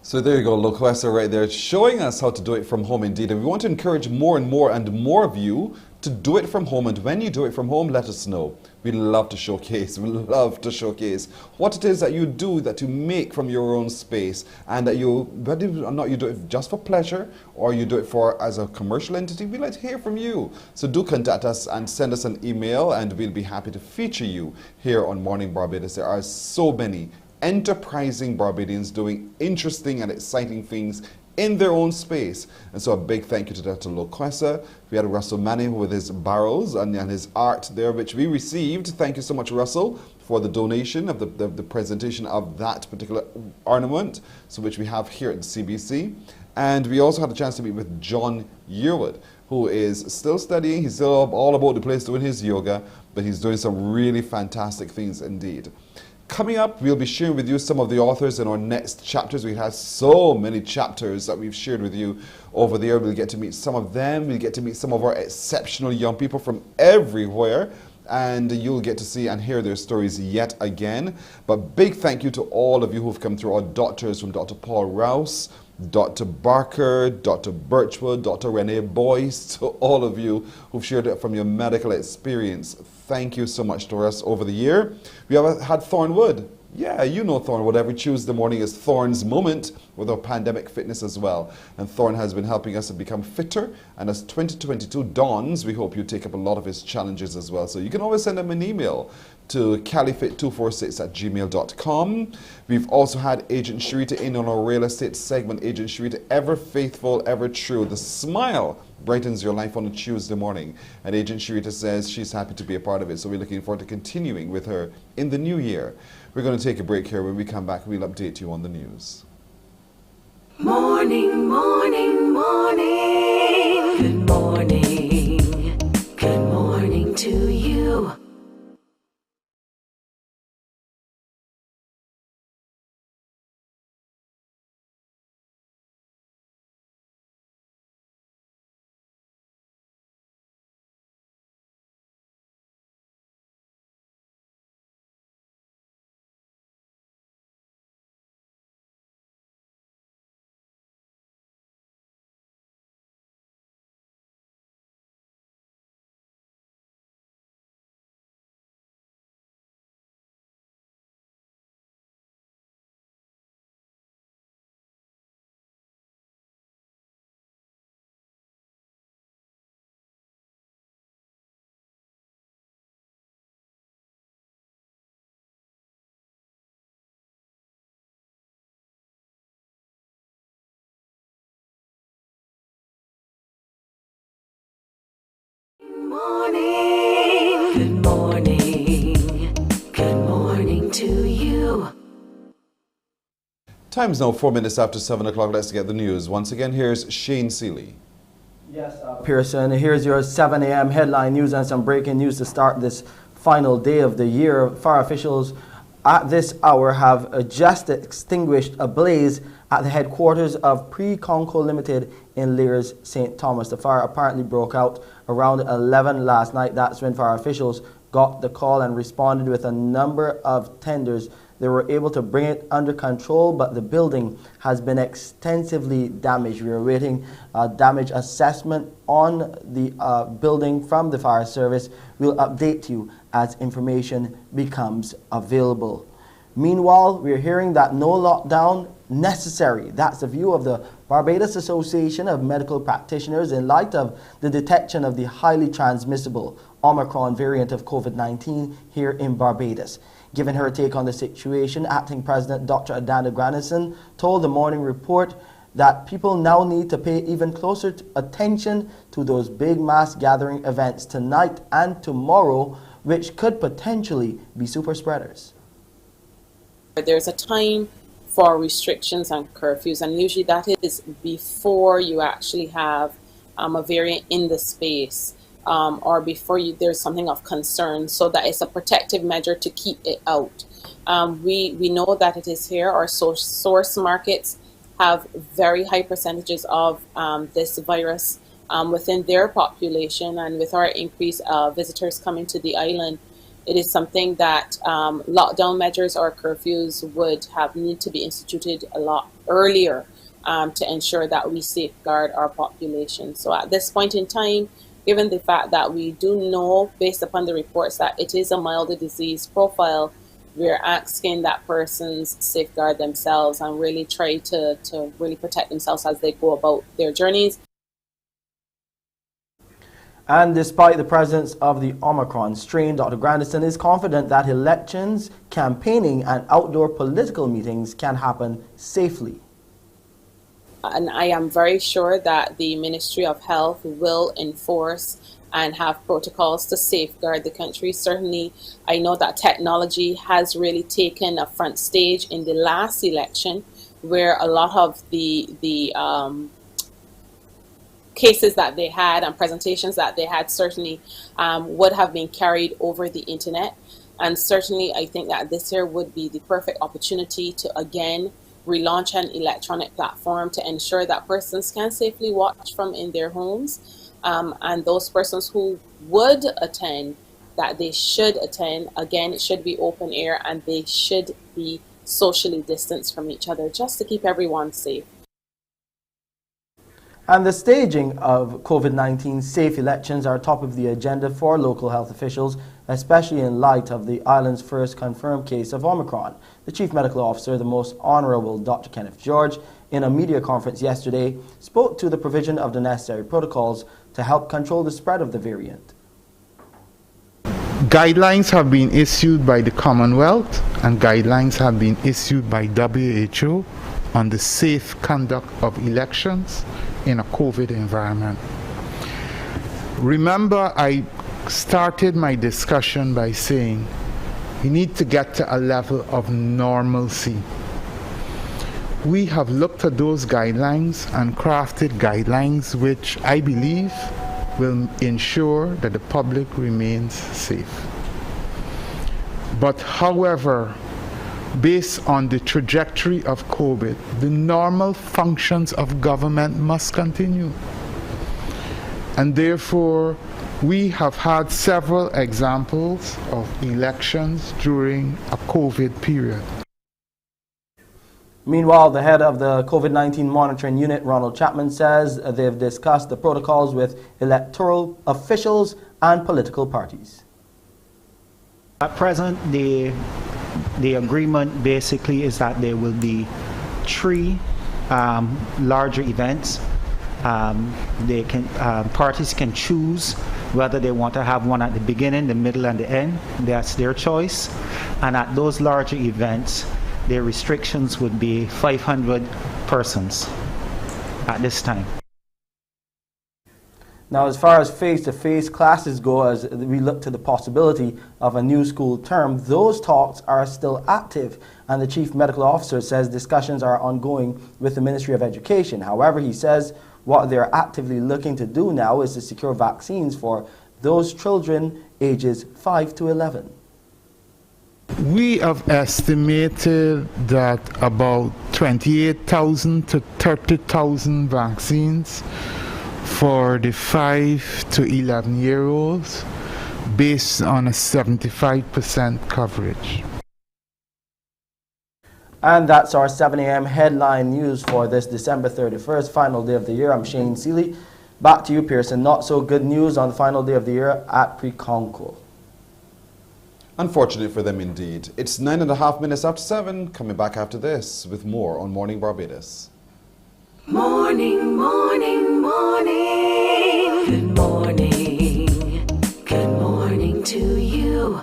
So there you go, Loquessa right there, showing us how to do it from home indeed. And we want to encourage more and more and more of you to do it from home. And when you do it from home, let us know. We love to showcase. We love to showcase what it is that you do, that you make from your own space, and that you, whether or not you do it just for pleasure or you do it for as a commercial entity, we'd like to hear from you. So do contact us and send us an email, and we'll be happy to feature you here on Morning Barbados. There are so many enterprising Barbadians doing interesting and exciting things in their own space. And so a big thank you to Dr. Loquessa. We had Russell Manning with his barrels and his art there, which we received. Thank you so much, Russell, for the donation of the presentation of that particular ornament, so which we have here at the CBC. And we also had a chance to meet with John Yearwood, who is still studying. He's still all about the place doing his yoga, but he's doing some really fantastic things indeed. Coming up, we'll be sharing with you some of the authors in our next chapters. We have so many chapters that we've shared with you over there. We'll get to meet some of them. We'll get to meet some of our exceptional young people from everywhere. And you'll get to see and hear their stories yet again. But big thank you to all of you who've come through, our doctors, from Dr. Paul Rouse, Dr. Barker, Dr. Birchwood, Dr. Renee Boyce, to all of you who've shared it from your medical experience. Thank you so much to us over the year. We have had Thornwood. Yeah, you know Thornwood. Every Tuesday morning is Thorn's Moment with our pandemic fitness as well. And Thorn has been helping us to become fitter. And as 2022 dawns, we hope you take up a lot of his challenges as well. So you can always send him an email to califit246@gmail.com. We've also had Agent Sharita in on our real estate segment. Agent Sharita, ever faithful, ever true. The smile brightens your life on a Tuesday morning. And Agent Sharita says she's happy to be a part of it. So we're looking forward to continuing with her in the new year. We're going to take a break here. When we come back, we'll update you on the news. Morning, morning, morning. Good morning. Good morning to you. Morning. Good morning. Good morning to you. Time's now 4 minutes after 7 o'clock. Let's get the news. Once again, here's Shane Seeley. Yes, Pearson, here's your 7 a.m. headline news and some breaking news to start this final day of the year. Fire officials at this hour have just extinguished a blaze at the headquarters of Pre-Conco Limited in Lears, St. Thomas. The fire apparently broke out around 11 last night. That's when fire officials got the call and responded with a number of tenders. They were able to bring it under control, but the building has been extensively damaged. We are awaiting a damage assessment on the building from the fire service. We'll update you as information becomes available. Meanwhile, we're hearing that no lockdown necessary. That's the view of the Barbados Association of Medical Practitioners in light of the detection of the highly transmissible Omicron variant of COVID-19 here in Barbados. Given her take on the situation, Acting President Dr. Adanda Granison told the Morning Report that people now need to pay even closer attention to those big mass gathering events tonight and tomorrow which could potentially be super spreaders. There's a time for restrictions and curfews, and usually that is before you actually have a variant in the space, or before there's something of concern, so that it's a protective measure to keep it out. We know that it is here. Our source markets have very high percentages of this virus within their population, and with our increased visitors coming to the island, it is something that lockdown measures or curfews would have need to be instituted a lot earlier to ensure that we safeguard our population. So at this point in time, given the fact that we do know, based upon the reports, that it is a milder disease profile, we're asking that persons safeguard themselves and really try to really protect themselves as they go about their journeys. And despite the presence of the Omicron strain, Dr. Grandison is confident that elections, campaigning, and outdoor political meetings can happen safely. And I am very sure that the Ministry of Health will enforce and have protocols to safeguard the country. Certainly, I know that technology has really taken a front stage in the last election, where a lot of the cases that they had and presentations that they had certainly would have been carried over the internet. And certainly I think that this year would be the perfect opportunity to again relaunch an electronic platform to ensure that persons can safely watch from in their homes, and those persons who would attend, that they should attend. Again, it should be open air and they should be socially distanced from each other just to keep everyone safe. And the staging of COVID-19 safe elections are top of the agenda for local health officials, especially in light of the island's first confirmed case of Omicron. The Chief Medical Officer, the Most Honorable Dr. Kenneth George, in a media conference yesterday, spoke to the provision of the necessary protocols to help control the spread of the variant. Guidelines have been issued by the Commonwealth and guidelines have been issued by WHO on the safe conduct of elections in a COVID environment. Remember, I started my discussion by saying we need to get to a level of normalcy. We have looked at those guidelines and crafted guidelines which I believe will ensure that the public remains safe. But however, based on the trajectory of COVID, the normal functions of government must continue. And therefore, we have had several examples of elections during a COVID period. Meanwhile, the head of the COVID-19 monitoring unit, Ronald Chapman, says they've discussed the protocols with electoral officials and political parties. At present, the agreement basically is that there will be 3 larger events. Parties can choose whether they want to have one at the beginning, the middle, and the end. That's their choice. And at those larger events, their restrictions would be 500 persons at this time. Now, as far as face-to-face classes go, as we look to the possibility of a new school term, those talks are still active, and the Chief Medical Officer says discussions are ongoing with the Ministry of Education. However, he says what they're actively looking to do now is to secure vaccines for those children ages 5 to 11. We have estimated that about 28,000 to 30,000 vaccines for the 5 to 11-year-olds based on a 75% coverage. And that's our 7 a.m. headline news for this December 31st, final day of the year. I'm Shane Seeley. Back to you, Pearson. Not so good news on the final day of the year at Preconco. Unfortunate for them indeed. It's 9.5 minutes after 7. Coming back after this with more on Morning Barbados. Morning, morning, morning. Good morning. Good morning to you.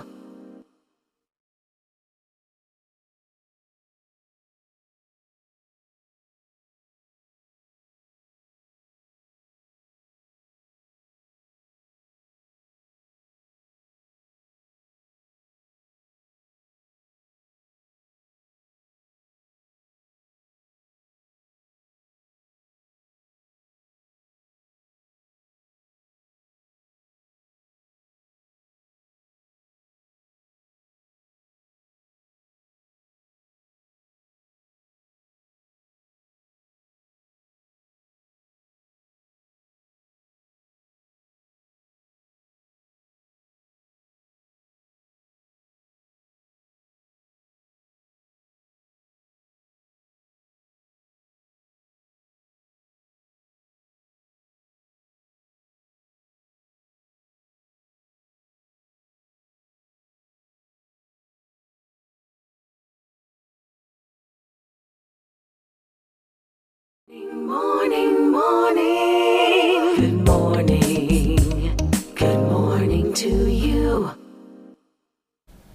Morning, morning. Good morning. Good morning to you.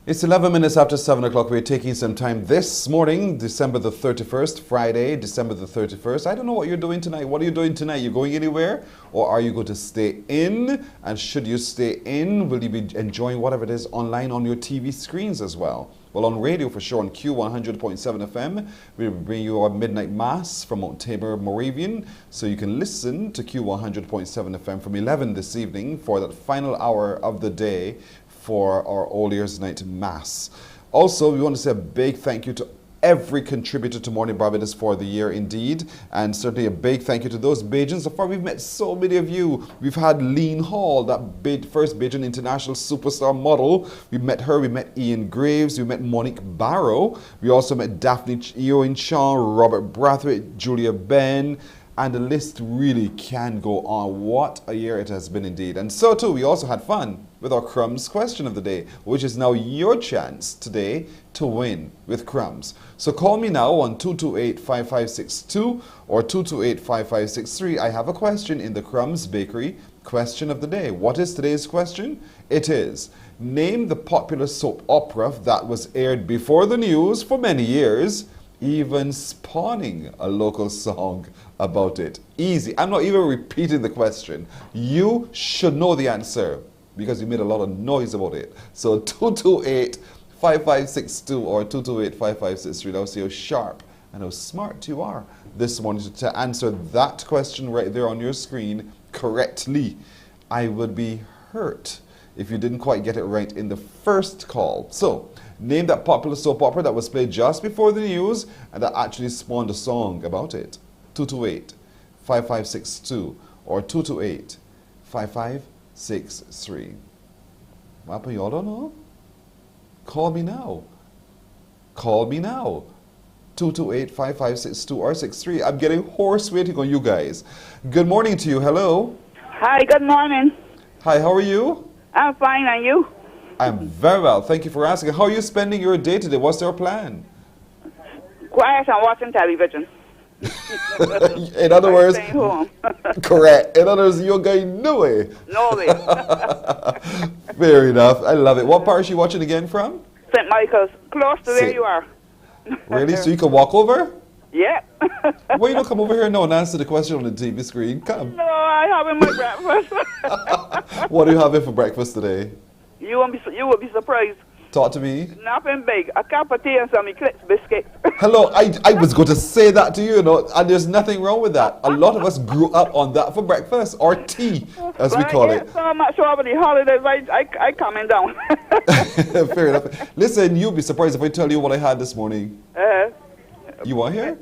It's 11 minutes after 7 o'clock. We're taking some time this morning, December the 31st, Friday, December the 31st. I don't know what you're doing tonight. What are you doing tonight? You going anywhere? Or are you going to stay in? And should you stay in, will you be enjoying whatever it is online on your TV screens as well? Well, on radio for sure, on Q100.7 FM, we bring you our midnight mass from Mount Tabor, Moravian. So you can listen to Q100.7 FM from 11 this evening for that final hour of the day for our All Ears Night Mass. Also, we want to say a big thank you to every contributor to Morning Barbados for the year indeed, and certainly a big thank you to those Bajans. So far we've met so many of you. We've had Lean Hall, that first Bajan international superstar model. We met her, we met Ian Graves, we met Monique Barrow. We also met Daphne Eoin Shaw, Robert Brathwaite, Julia Ben, and the list really can go on. What a year it has been indeed. And so too, we also had fun with our Crumbs question of the day, which is now your chance today to win with Crumbs. So call me now on 228-5562 or 228-5563. I have a question in the Crumbs Bakery question of the day. What is today's question? It is, name the popular soap opera that was aired before the news for many years, even spawning a local song about it. Easy. I'm not even repeating the question. You should know the answer because you made a lot of noise about it. So 228-5562 or 228-5563. I'll see how sharp and how smart you are this morning to answer that question right there on your screen correctly. I would be hurt if you didn't quite get it right in the first call. So, name that popular soap opera that was played just before the news and that actually spawned a song about it. 228-5562 or 228-5563. What happened? Y'all don't know? Call me now. Call me now. 228-5562 or 63. I'm getting hoarse waiting on you guys. Good morning to you. Hello. Hi, good morning. Hi, how are you? I'm fine, and you? I'm very well. Thank you for asking. How are you spending your day today? What's your plan? Quiet and watching television. In other words, staying home. Correct. In other words, you're going nowhere. Nowhere. Fair enough. I love it. What part are you watching again from? St. Michael's, close to where you are. Really? So you can walk over? Yeah. Why you don't come over here now and answer the question on the TV screen? Come. No, I having my breakfast. What are you having for breakfast today? You will be surprised. Talk to me. Nothing big. A cup of tea and some Eclipse biscuits. Hello, I was going to say that to you, and there's nothing wrong with that. A lot of us grew up on that for breakfast, or tea, as we call it. So much over the holidays, I coming down. Fair enough. Listen, you'll be surprised if I tell you what I had this morning. You want to hear?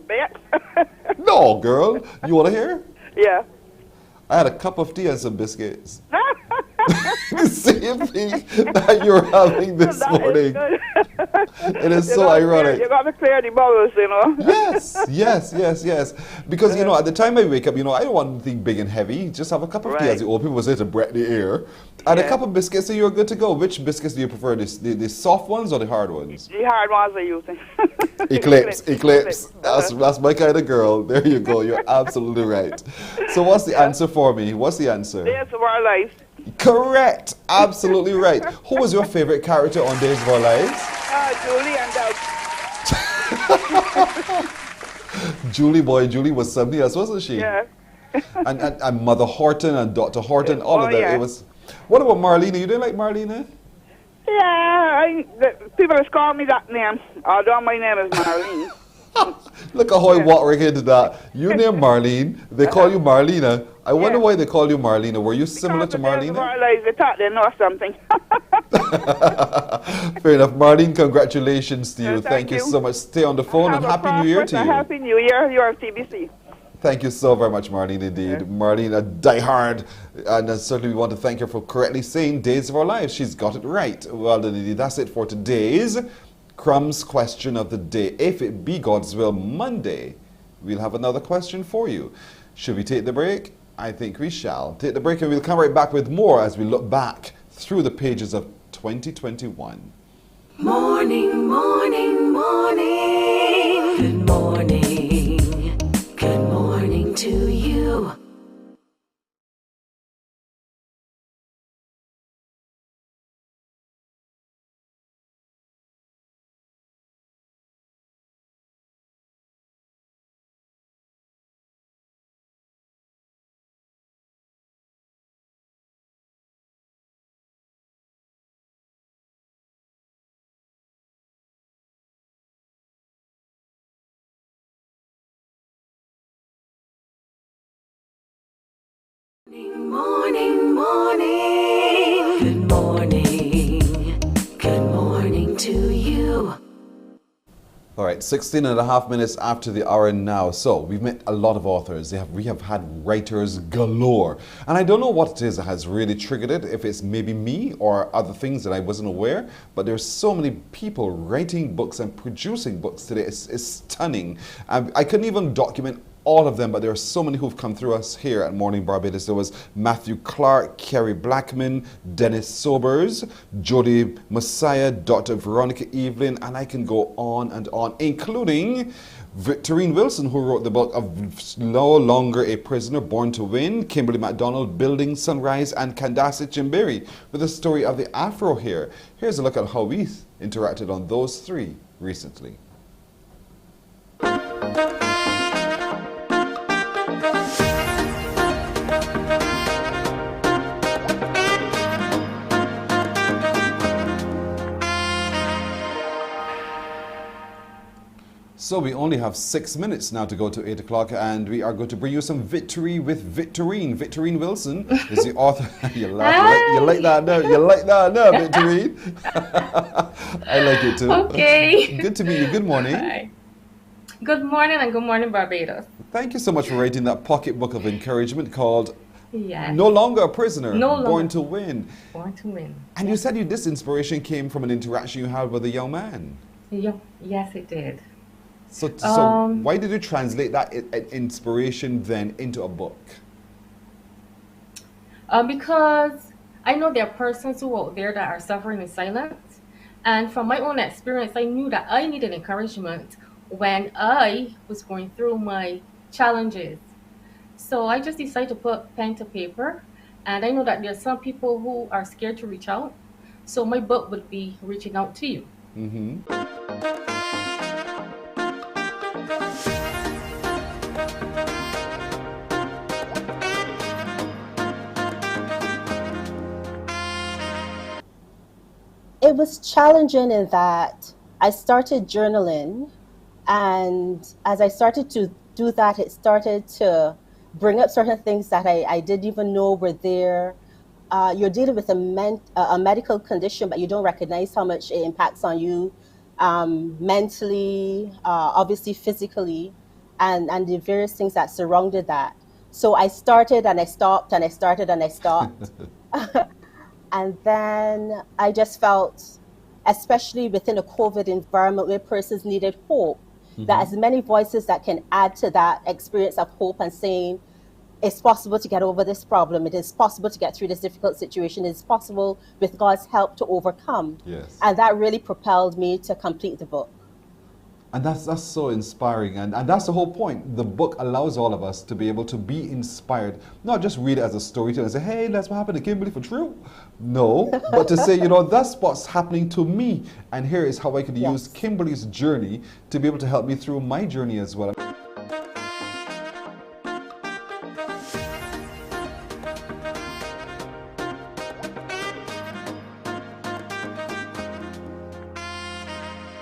No, girl. You want to hear? Yeah. I had a cup of tea and some biscuits. The same thing that you're having this morning. It is so ironic. You got to clear the bubbles, you know. Yes. Because, at the time I wake up, I don't want anything big and heavy. Just have a cup of tea, as the old people say, to breath the air. And a cup of biscuits, so you're good to go. Which biscuits do you prefer, the soft ones or the hard ones? The hard ones are using. Eclipse. That's my kind of girl. There you go. You're absolutely right. So what's the answer for me? What's the answer? Days of Our Lives. Correct. Absolutely right. Who was your favorite character on Days of Our Lives? Julie and Doug. Julie was something else, wasn't she? Yeah. and Mother Horton and Dr. Horton, all of that. Yeah. It was. What about Marlena? You didn't like Marlena? Yeah, people just call me that name. Although my name is Marlene. Look how I walk right into that. Your name Marlene. They call you Marlena. I wonder why they call you Marlena. Were you similar to Marlena? They thought they know something. Fair enough. Marlene, congratulations to you. Thank you so much. Stay on the phone and Happy New Year to you. Happy New Year. You're on TBC. Thank you so very much, Marlene, indeed. Yeah. Marlene, a diehard. And certainly we want to thank her for correctly saying Days of Our Lives. She's got it right. Well done, indeed. That's it for today's Crumbs question of the day. If it be God's will, Monday, we'll have another question for you. Should we take the break? I think we shall. Take the break and we'll come right back with more as we look back through the pages of 2021. Morning, morning, morning. Good morning. Good morning. to you. Morning, morning. Good morning. Good morning to you. All right, 16 and a half minutes after the hour now. So we've met a lot of authors. We have had writers galore. And I don't know what it is that has really triggered it, if it's maybe me or other things that I wasn't aware, but there's so many people writing books and producing books today. It's stunning. I couldn't even document all of them, but there are so many who've come through us here at Morning Barbados. There was Matthew Clark, Kerry Blackman, Dennis Sobers, Jody Messiah, Dr. Veronica Evelyn, and I can go on, including Victorine Wilson, who wrote the book of No Longer a Prisoner, Born to Win, Kimberly MacDonald, Building Sunrise, and Candace Chimberi with the story of the Afro hair. Here's a look at how we interacted on those three recently. So we only have 6 minutes now to go to 8 o'clock, and we are going to bring you some victory with Victorine. Victorine Wilson is the author. You like that now? You like that now, Victorine? I like it too. Okay. Good to meet you. Good morning. Hi. Good morning and good morning, Barbados. Thank you so much for writing that pocket book of encouragement called Yes. No Longer a Prisoner, No Born Longer. to Win. Born to Win. And you said this inspiration came from an interaction you had with a young man. Yes, it did. So why did you translate that inspiration then into a book? Because I know there are persons who out there that are suffering in silence. And from my own experience, I knew that I needed encouragement when I was going through my challenges. So I just decided to put pen to paper. And I know that there are some people who are scared to reach out. So my book would be reaching out to you. Mm-hmm. It was challenging in that I started journaling, and as I started to do that, it started to bring up certain things that I didn't even know were there. You're dealing with a medical condition, but you don't recognize how much it impacts on you mentally, obviously physically, and the various things that surrounded that. So I started and I stopped and I started and I stopped. And then I just felt, especially within a COVID environment where persons needed hope, that as many voices that can add to that experience of hope and saying, it's possible to get over this problem, it is possible to get through this difficult situation, it is possible with God's help to overcome. Yes. And that really propelled me to complete the book. And that's so inspiring, and that's the whole point. The book allows all of us to be able to be inspired, not just read it as a storyteller and say, hey, that's what happened to Kimberly for true. No, but to say, that's what's happening to me, and here is how I could use Kimberly's journey to be able to help me through my journey as well.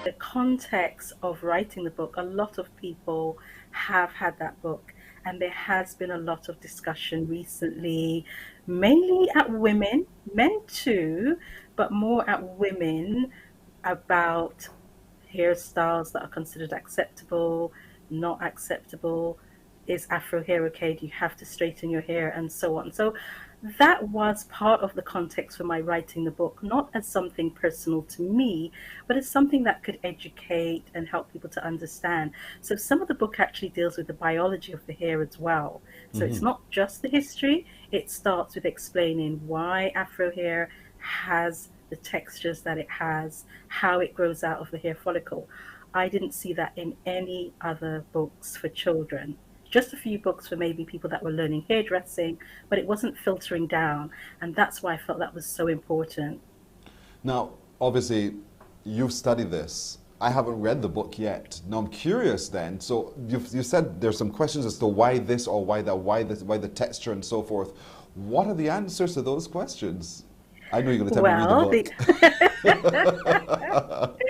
The context of writing the book, a lot of people have had that book, and there has been a lot of discussion recently, mainly at women, men too, but more at women, about hairstyles that are considered acceptable, not acceptable. Is Afro hair okay? Do you have to straighten your hair, and so on? So that was part of the context for my writing the book, not as something personal to me, but as something that could educate and help people to understand. So some of the book actually deals with the biology of the hair as well. So it's not just the history, it starts with explaining why Afro hair has the textures that it has, how it grows out of the hair follicle. I didn't see that in any other books for children. just a few books for maybe people that were learning hairdressing, but it wasn't filtering down. And that's why I felt that was so important. Now, obviously, you've studied this. I haven't read the book yet. Now I'm curious then. So you said there's some questions as to why this or why that, why this, why the texture and so forth. What are the answers to those questions? I know you're going to tell me read the book.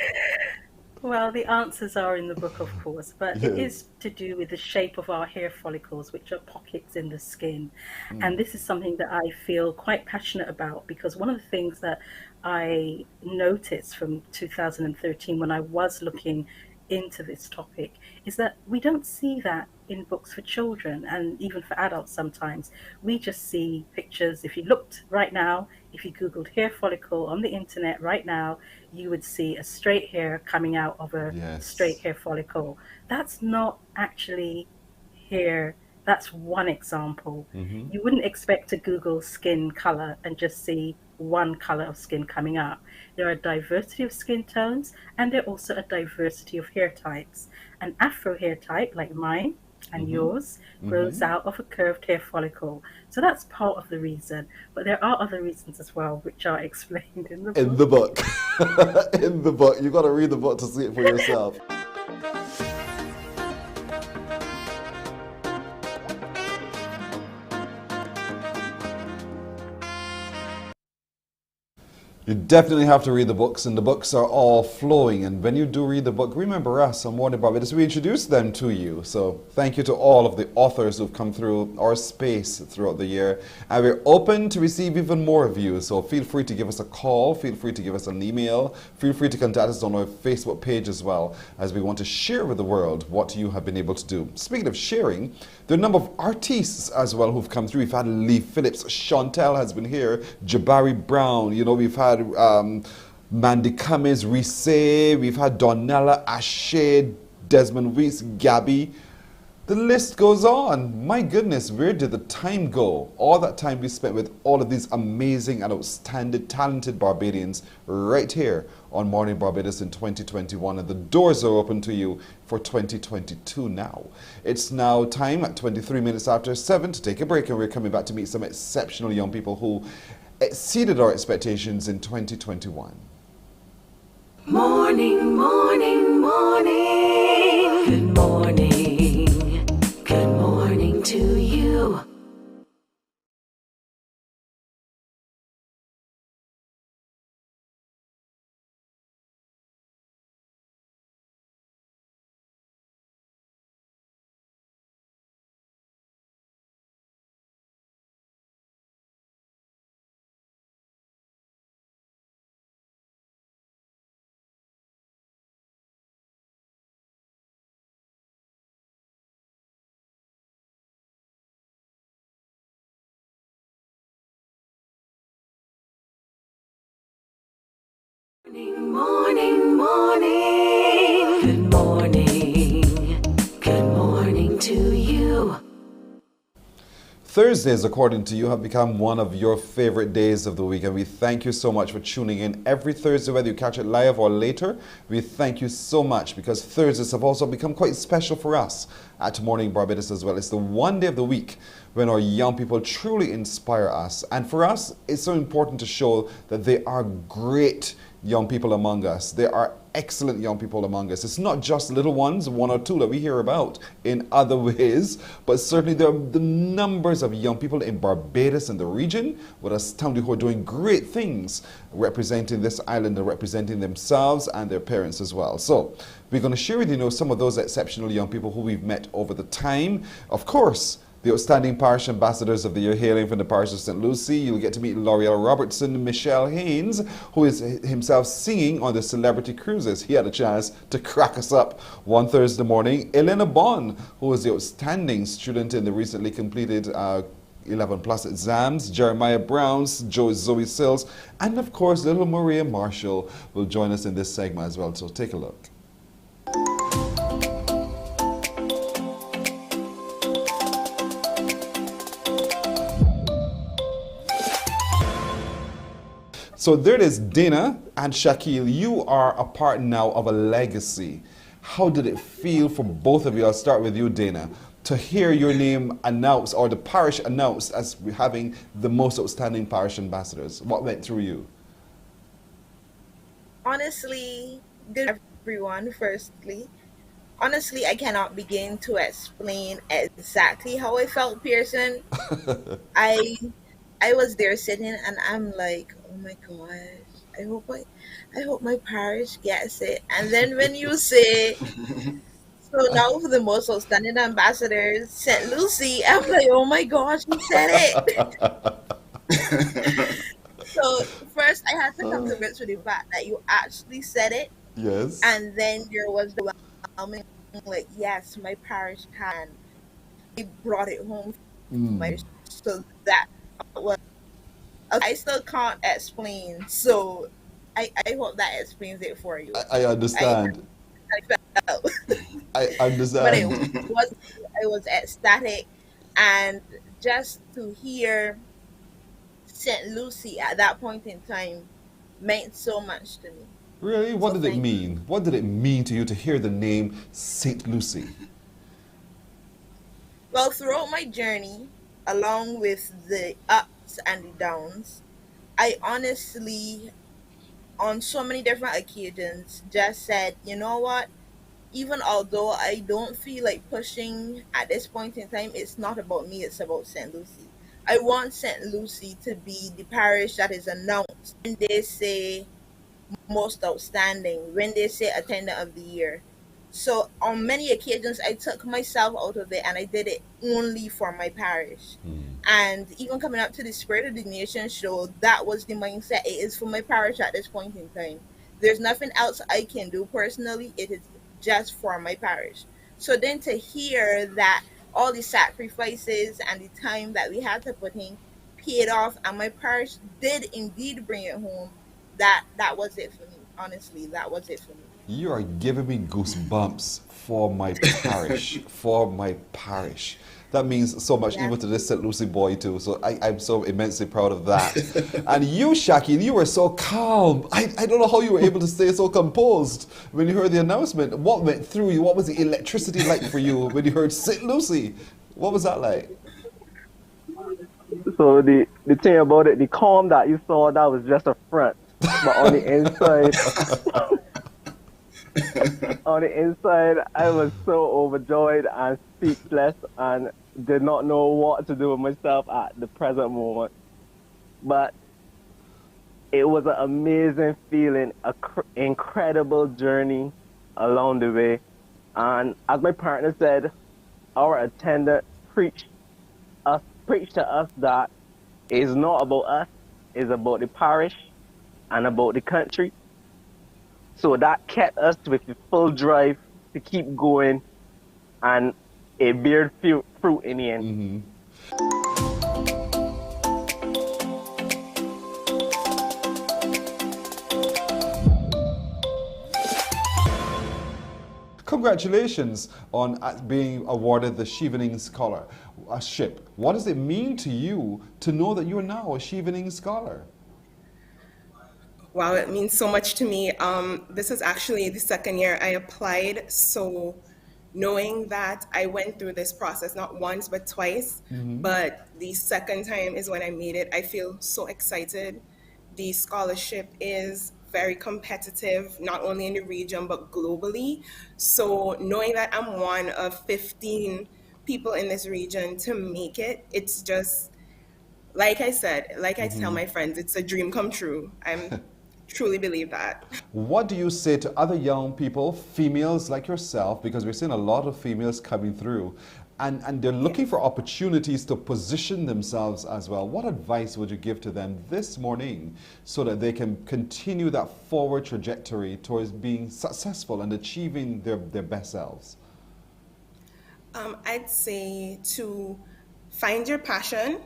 Well, the answers are in the book, of course, but it is to do with the shape of our hair follicles, which are pockets in the skin. And this is something that I feel quite passionate about, because one of the things that I noticed from 2013 when I was looking into this topic is that we don't see that in books for children and even for adults sometimes. We just see pictures. If you looked right now, if you Googled hair follicle on the internet right now, you would see a straight hair coming out of a straight hair follicle. That's not actually hair. That's one example. You wouldn't expect to Google skin color and just see one color of skin coming up. There are a diversity of skin tones, and there are also a diversity of hair types. An afro hair type like mine and yours grows out of a curved hair follicle. So that's part of the reason. But there are other reasons as well, which are explained in the book. In the book. In the book. You've got to read the book to see it for yourself. You definitely have to read the books, and the books are all flowing. And when you do read the book, remember us on Mornin Barbados. We introduced them to you. So thank you to all of the authors who've come through our space throughout the year. And we're open to receive even more of you. So feel free to give us a call. Feel free to give us an email. Feel free to contact us on our Facebook page as well, as we want to share with the world what you have been able to do. Speaking of sharing, there are a number of artists as well who've come through. We've had Lee Phillips, Chantel has been here, Jabari Brown, you know, we've had Mandy Cummins, Reese, we've had Donella, Ashe, Desmond Reese, Gabby. The list goes on. My goodness, where did the time go? All that time we spent with all of these amazing and outstanding, talented Barbadians right here on Mornin Barbados in 2021. And the doors are open to you for 2022 now. It's now time at 23 minutes after 7 to take a break, and we're coming back to meet some exceptional young people who exceeded our expectations in 2021. Morning, morning, morning. Good morning. Good morning to you. Morning, morning. Good morning. Good morning to you. Thursdays, according to you, have become one of your favorite days of the week, and we thank you so much for tuning in every Thursday, whether you catch it live or later. We thank you so much, because Thursdays have also become quite special for us at Mornin Barbados as well. It's the one day of the week when our young people truly inspire us, and for us, it's so important to show that they are great young people among us. There are excellent young people among us. It's not just little ones, one or two that we hear about in other ways, but certainly there are the numbers of young people in Barbados and the region with us who are doing great things, representing this island and representing themselves and their parents as well. So we're going to share with you some of those exceptional young people who we've met over the time. Of course, the outstanding parish ambassadors of the year hailing from the parish of St. Lucie. You'll get to meet L'Oreal Robertson, Michelle Haynes, who is himself singing on the celebrity cruises. He had a chance to crack us up one Thursday morning. Elena Bon, who is the outstanding student in the recently completed 11 plus exams. Jeremiah Browns, Zoe Sills, and of course little Maria Marshall will join us in this segment as well. So take a look. So there it is, Dana and Shaquille. You are a part now of a legacy. How did it feel for both of you? I'll start with you, Dana, to hear your name announced, or the parish announced as having the most outstanding parish ambassadors? What went through you? Honestly, good everyone, firstly. Honestly, I cannot begin to explain exactly how I felt, Pearson. I I was there sitting and I'm like, oh my gosh, I hope my parish gets it. And then when you say, so now for the most outstanding ambassadors, St. Lucie, I'm like, oh my gosh, you said it. So first I had to come to grips with the fact that you actually said it. Yes. And then there was the overwhelming, like, yes, my parish can. I brought it home for my, so that was, I still can't explain. So I hope that explains it for you. I understand. I felt, I but understand. I was ecstatic, and just to hear St. Lucie at that point in time meant so much to me. Really? What So did it thank you. mean? What did it mean to you to hear the name St. Lucie? Well, throughout my journey, along with the ups and the downs, I honestly, on so many different occasions, just said, you know what? Even although I don't feel like pushing at this point in time, it's not about me, it's about St. Lucie. I want St. Lucie to be the parish that is announced when they say most outstanding, when they say attendant of the year. So on many occasions, I took myself out of it and I did it only for my parish. And even coming up to the Spirit of the Nation show, that was the mindset. It is for my parish at this point in time. There's nothing else I can do personally. It is just for my parish. So then to hear that all the sacrifices and the time that we had to put in paid off and my parish did indeed bring it home, that was it for me. Honestly, that was it for me. You are giving me goosebumps for my parish, for my parish. That means so much even to this St. Lucie boy too. So I'm so immensely proud of that. And you, Shaki, you were so calm. I don't know how you were able to stay so composed when you heard the announcement. What went through you? What was the electricity like for you when you heard St. Lucie? What was that like? So the thing about it, the calm that you saw, that was just a front. But on the inside, I was so overjoyed and speechless and did not know what to do with myself at the present moment. But it was an amazing feeling, an incredible journey along the way. And as my partner said, our attendant preached to us that it's not about us, it's about the parish and about the country. So that kept us with the full drive to keep going, and it bear fruit in the end. Congratulations on being awarded the Chevening Scholarship. What does it mean to you to know that you are now a Chevening Scholar? Wow, it means so much to me. This is actually the second year I applied, so knowing that I went through this process not once but twice, but the second time is when I made it, I feel so excited. The scholarship is very competitive, not only in the region but globally. So knowing that I'm one of 15 people in this region to make it, it's just, like I said, like I tell my friends, it's a dream come true. I'm truly believe that. What do you say to other young people, females like yourself, because we're seeing a lot of females coming through, and they're looking for opportunities to position themselves as well? What advice would you give to them this morning so that they can continue that forward trajectory towards being successful and achieving their best selves? I'd say to find your passion,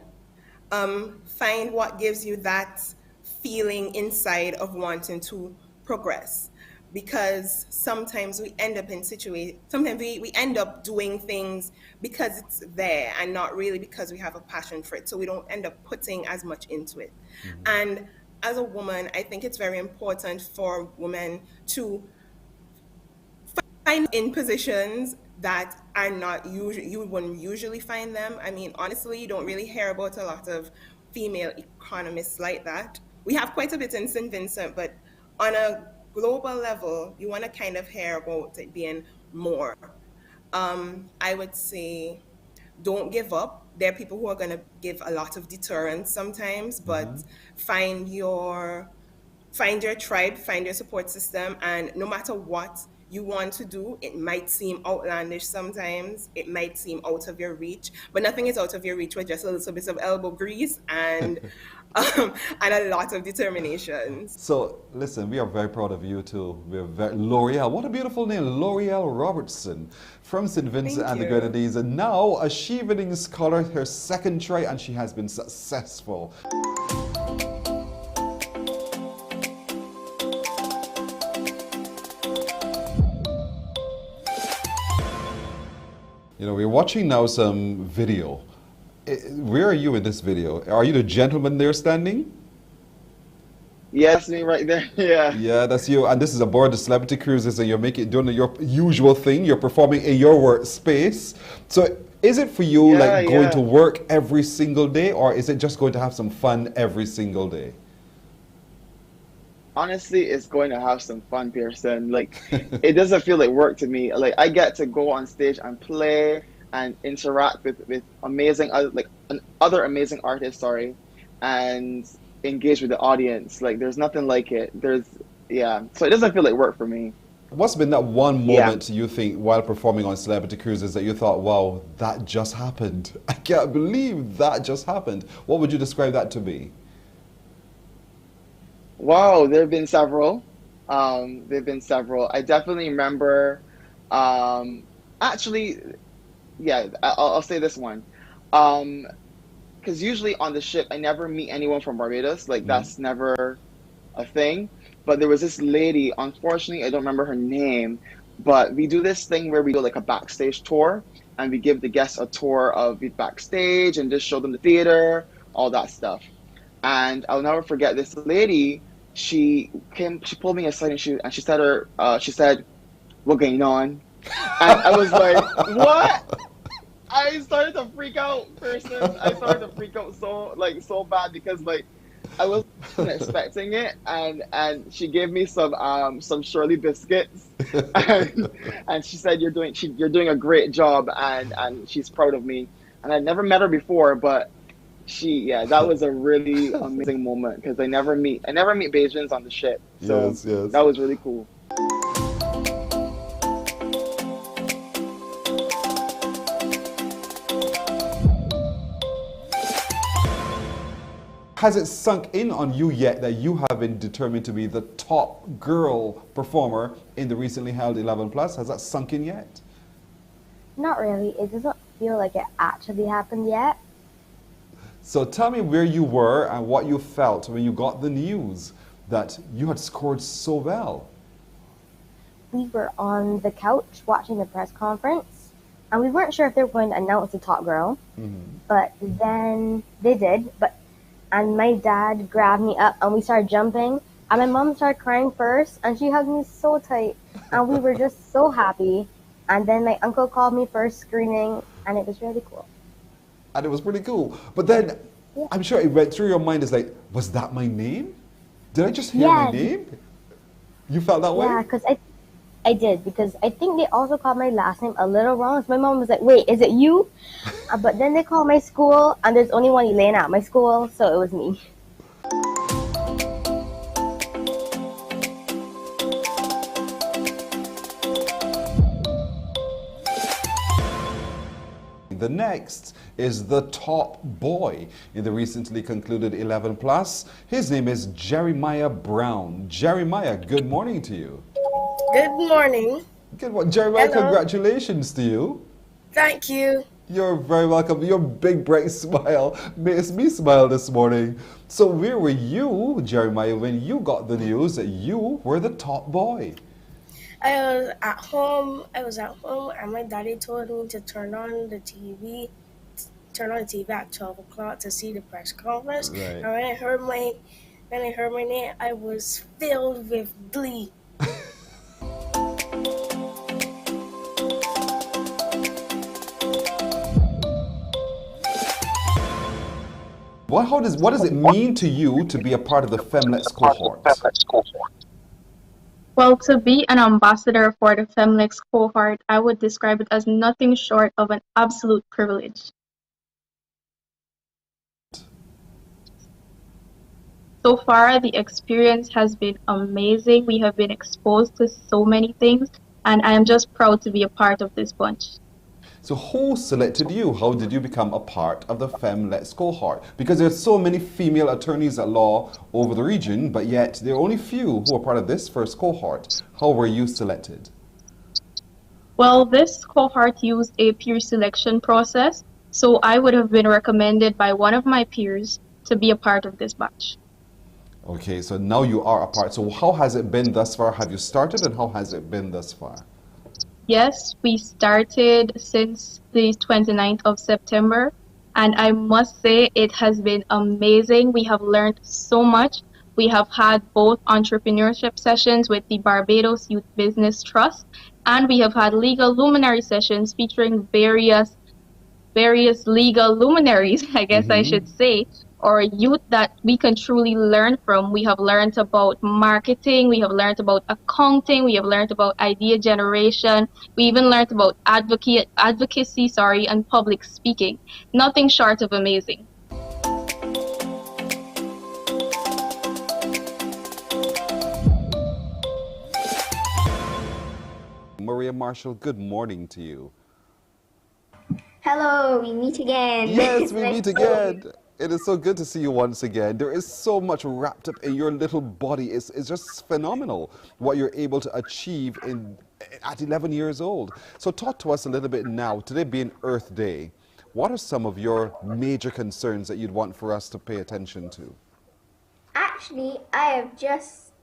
find what gives you that feeling inside of wanting to progress, because sometimes we end up in sometimes we end up doing things because it's there and not really because we have a passion for it, so we don't end up putting as much into it. And as a woman, I think it's very important for women to I'm in positions that are not usually, you wouldn't usually find them. I mean, honestly, you don't really hear about a lot of female economists like that. We have quite a bit in St. Vincent, but on a global level, you want to kind of hear about it being more. I would say don't give up. There are people who are going to give a lot of deterrence sometimes, but find your find your tribe, find your support system, and no matter what you want to do, it might seem outlandish sometimes, it might seem out of your reach, but nothing is out of your reach with just a little bit of elbow grease and and a lot of determination. So, listen, we are very proud of you too. We're very, L'Oreal, what a beautiful name, L'Oreal Robertson from St. Vincent and the Grenadines, and now a Chevening Scholar, her second try, and she has been successful. You know, we're watching now some video. Where are you in this video? Are you the gentleman there standing? Yeah, that's me right there. Yeah. Yeah, that's you. And this is aboard the Celebrity Cruises, and you're doing your usual thing. You're performing in your workspace. So, is it for you like going to work every single day, or is it just going to have some fun every single day? Honestly, it's going to have some fun, Pearson. Like, it doesn't feel like work to me. Like, I get to go on stage and play and interact with amazing, other amazing artists, and engage with the audience. Like, there's nothing like it. So it doesn't feel like work for me. What's been that one moment you think while performing on Celebrity Cruises that you thought, wow, that just happened? I can't believe that just happened. What would you describe that to be? Wow, there have been several. I definitely remember, actually, I'll say this one. Because usually on the ship, I never meet anyone from Barbados. Like, that's never a thing. But there was this lady, unfortunately, I don't remember her name, but we do this thing where we do like a backstage tour, and we give the guests a tour of the backstage and just show them the theater, all that stuff. And I'll never forget this lady. She pulled me aside and she said, "What going on?" And I was like, "What?" I started to freak out, Person. I started to freak out so bad because like I wasn't expecting it, and she gave me some Shirley biscuits, and she said, you're doing a great job, and she's proud of me. And I'd never met her before, but that was a really amazing moment because I never meet Bajans on the ship, so that was really cool. Has it sunk in on you yet that you have been determined to be the top girl performer in the recently held 11 Plus? Has that sunk in yet? Not really. It doesn't feel like it actually happened yet. So tell me where you were and what you felt when you got the news that you had scored so well. We were on the couch watching the press conference, and we weren't sure if they were going to announce the top girl, but then they did. And my dad grabbed me up and we started jumping, and my mom started crying first, and she hugged me so tight, and we were just so happy. And then my uncle called me for a screening, and it was really cool. And it was pretty cool. But then I'm sure it went through your mind, it's like, was that my name? Did I just hear my name? You felt that way? Yeah, because I did, because I think they also called my last name a little wrong. So my mom was like, wait, is it you? But then they called my school, and there's only one Elaine at my school, so it was me. The next is the top boy in the recently concluded 11 Plus. His name is Jeremiah Brown. Jeremiah, good morning to you. Good morning. Good morning. Jeremiah, Hello. Congratulations to you. Thank you. You're very welcome. Your big bright smile makes me smile this morning. So where were you, Jeremiah, when you got the news that you were the top boy? I was at home, and my daddy told me to turn on the TV at 12 o'clock to see the press conference. Right. And when I heard my name, I was filled with glee. What does it mean to you to be a part of the Femlex cohort? Well, to be an ambassador for the Femlex cohort, I would describe it as nothing short of an absolute privilege. So far, the experience has been amazing. We have been exposed to so many things, and I am just proud to be a part of this bunch. So who selected you? How did you become a part of the Femlex cohort? Because there's so many female attorneys at law over the region, but yet there are only few who are part of this first cohort. How were you selected? Well, this cohort used a peer selection process, so I would have been recommended by one of my peers to be a part of this batch. Okay, so now you are a part. So how has it been thus far? Have you started, and how has it been thus far? Yes, we started since the 29th of September, and I must say it has been amazing. We have learned so much. We have had both entrepreneurship sessions with the Barbados Youth Business Trust, and we have had legal luminary sessions featuring various legal luminaries, I guess I should say, or youth that we can truly learn from. We have learned about marketing, we have learned about accounting, we have learned about idea generation, we even learned about advocacy, and public speaking. Nothing short of amazing. Maria Marshall, good morning to you. Hello, we meet again. Yes, we meet again. It is so good to see you once again. There is so much wrapped up in your little body. It's just phenomenal what you're able to achieve at 11 years old. So talk to us a little bit now, today being Earth Day. What are some of your major concerns that you'd want for us to pay attention to? Actually, I have just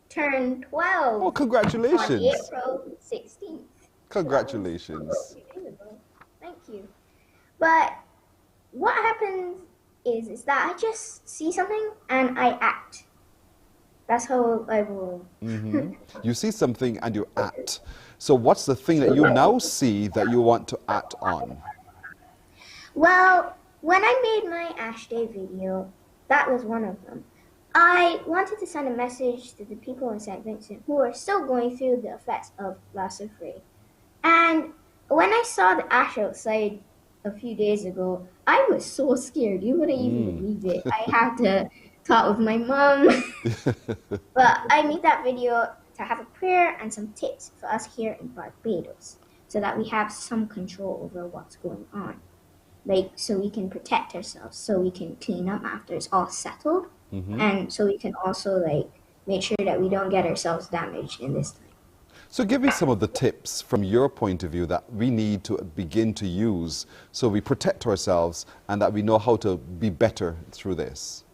turned 12. Oh, congratulations. On April 16th. Congratulations. Thank you. But what happens is that I just see something and I act. That's how I roll. You see something and you act. So what's the thing that you now see that you want to act on? Well, when I made my Ash Day video, that was one of them. I wanted to send a message to the people in St. Vincent who are still going through the effects of loss of prey. And when I saw the ash outside a few days ago, I was so scared. You wouldn't even believe it. I had to talk with my mom. But I made that video to have a prayer and some tips for us here in Barbados so that we have some control over what's going on. Like, so we can protect ourselves, so we can clean up after it's all settled. And so we can also, like, make sure that we don't get ourselves damaged in this time. So give me some of the tips from your point of view that we need to begin to use so we protect ourselves and that we know how to be better through this.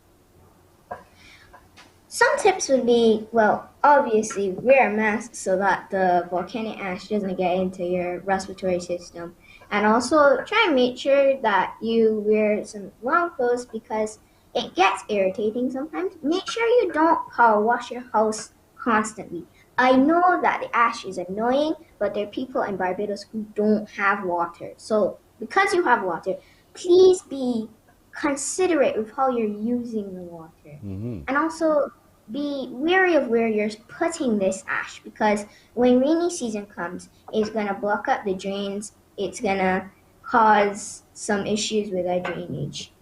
Some tips would be, well, obviously wear a mask so that the volcanic ash doesn't get into your respiratory system. And also try and make sure that you wear some long clothes because it gets irritating sometimes. Make sure you don't power wash your house constantly. I know that the ash is annoying, but there are people in Barbados who don't have water. So because you have water, please be considerate with how you're using the water. And also be wary of where you're putting this ash because when rainy season comes, it's going to block up the drains. It's going to cause some issues with our drainage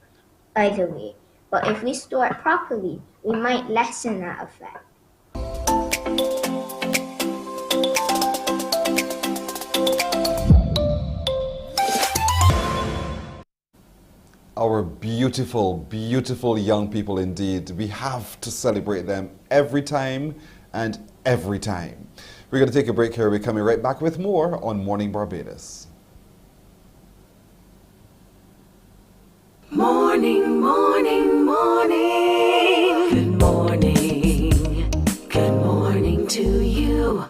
either way. But if we store it properly, we might lessen that effect. Our beautiful, beautiful young people indeed. We have to celebrate them every time and every time. We're going to take a break here. We're coming right back with more on Morning Barbados. Morning, morning, morning. Good morning. Good morning to you.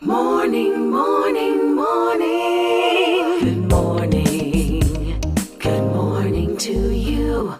Morning, morning, morning. Good morning. Good morning to you.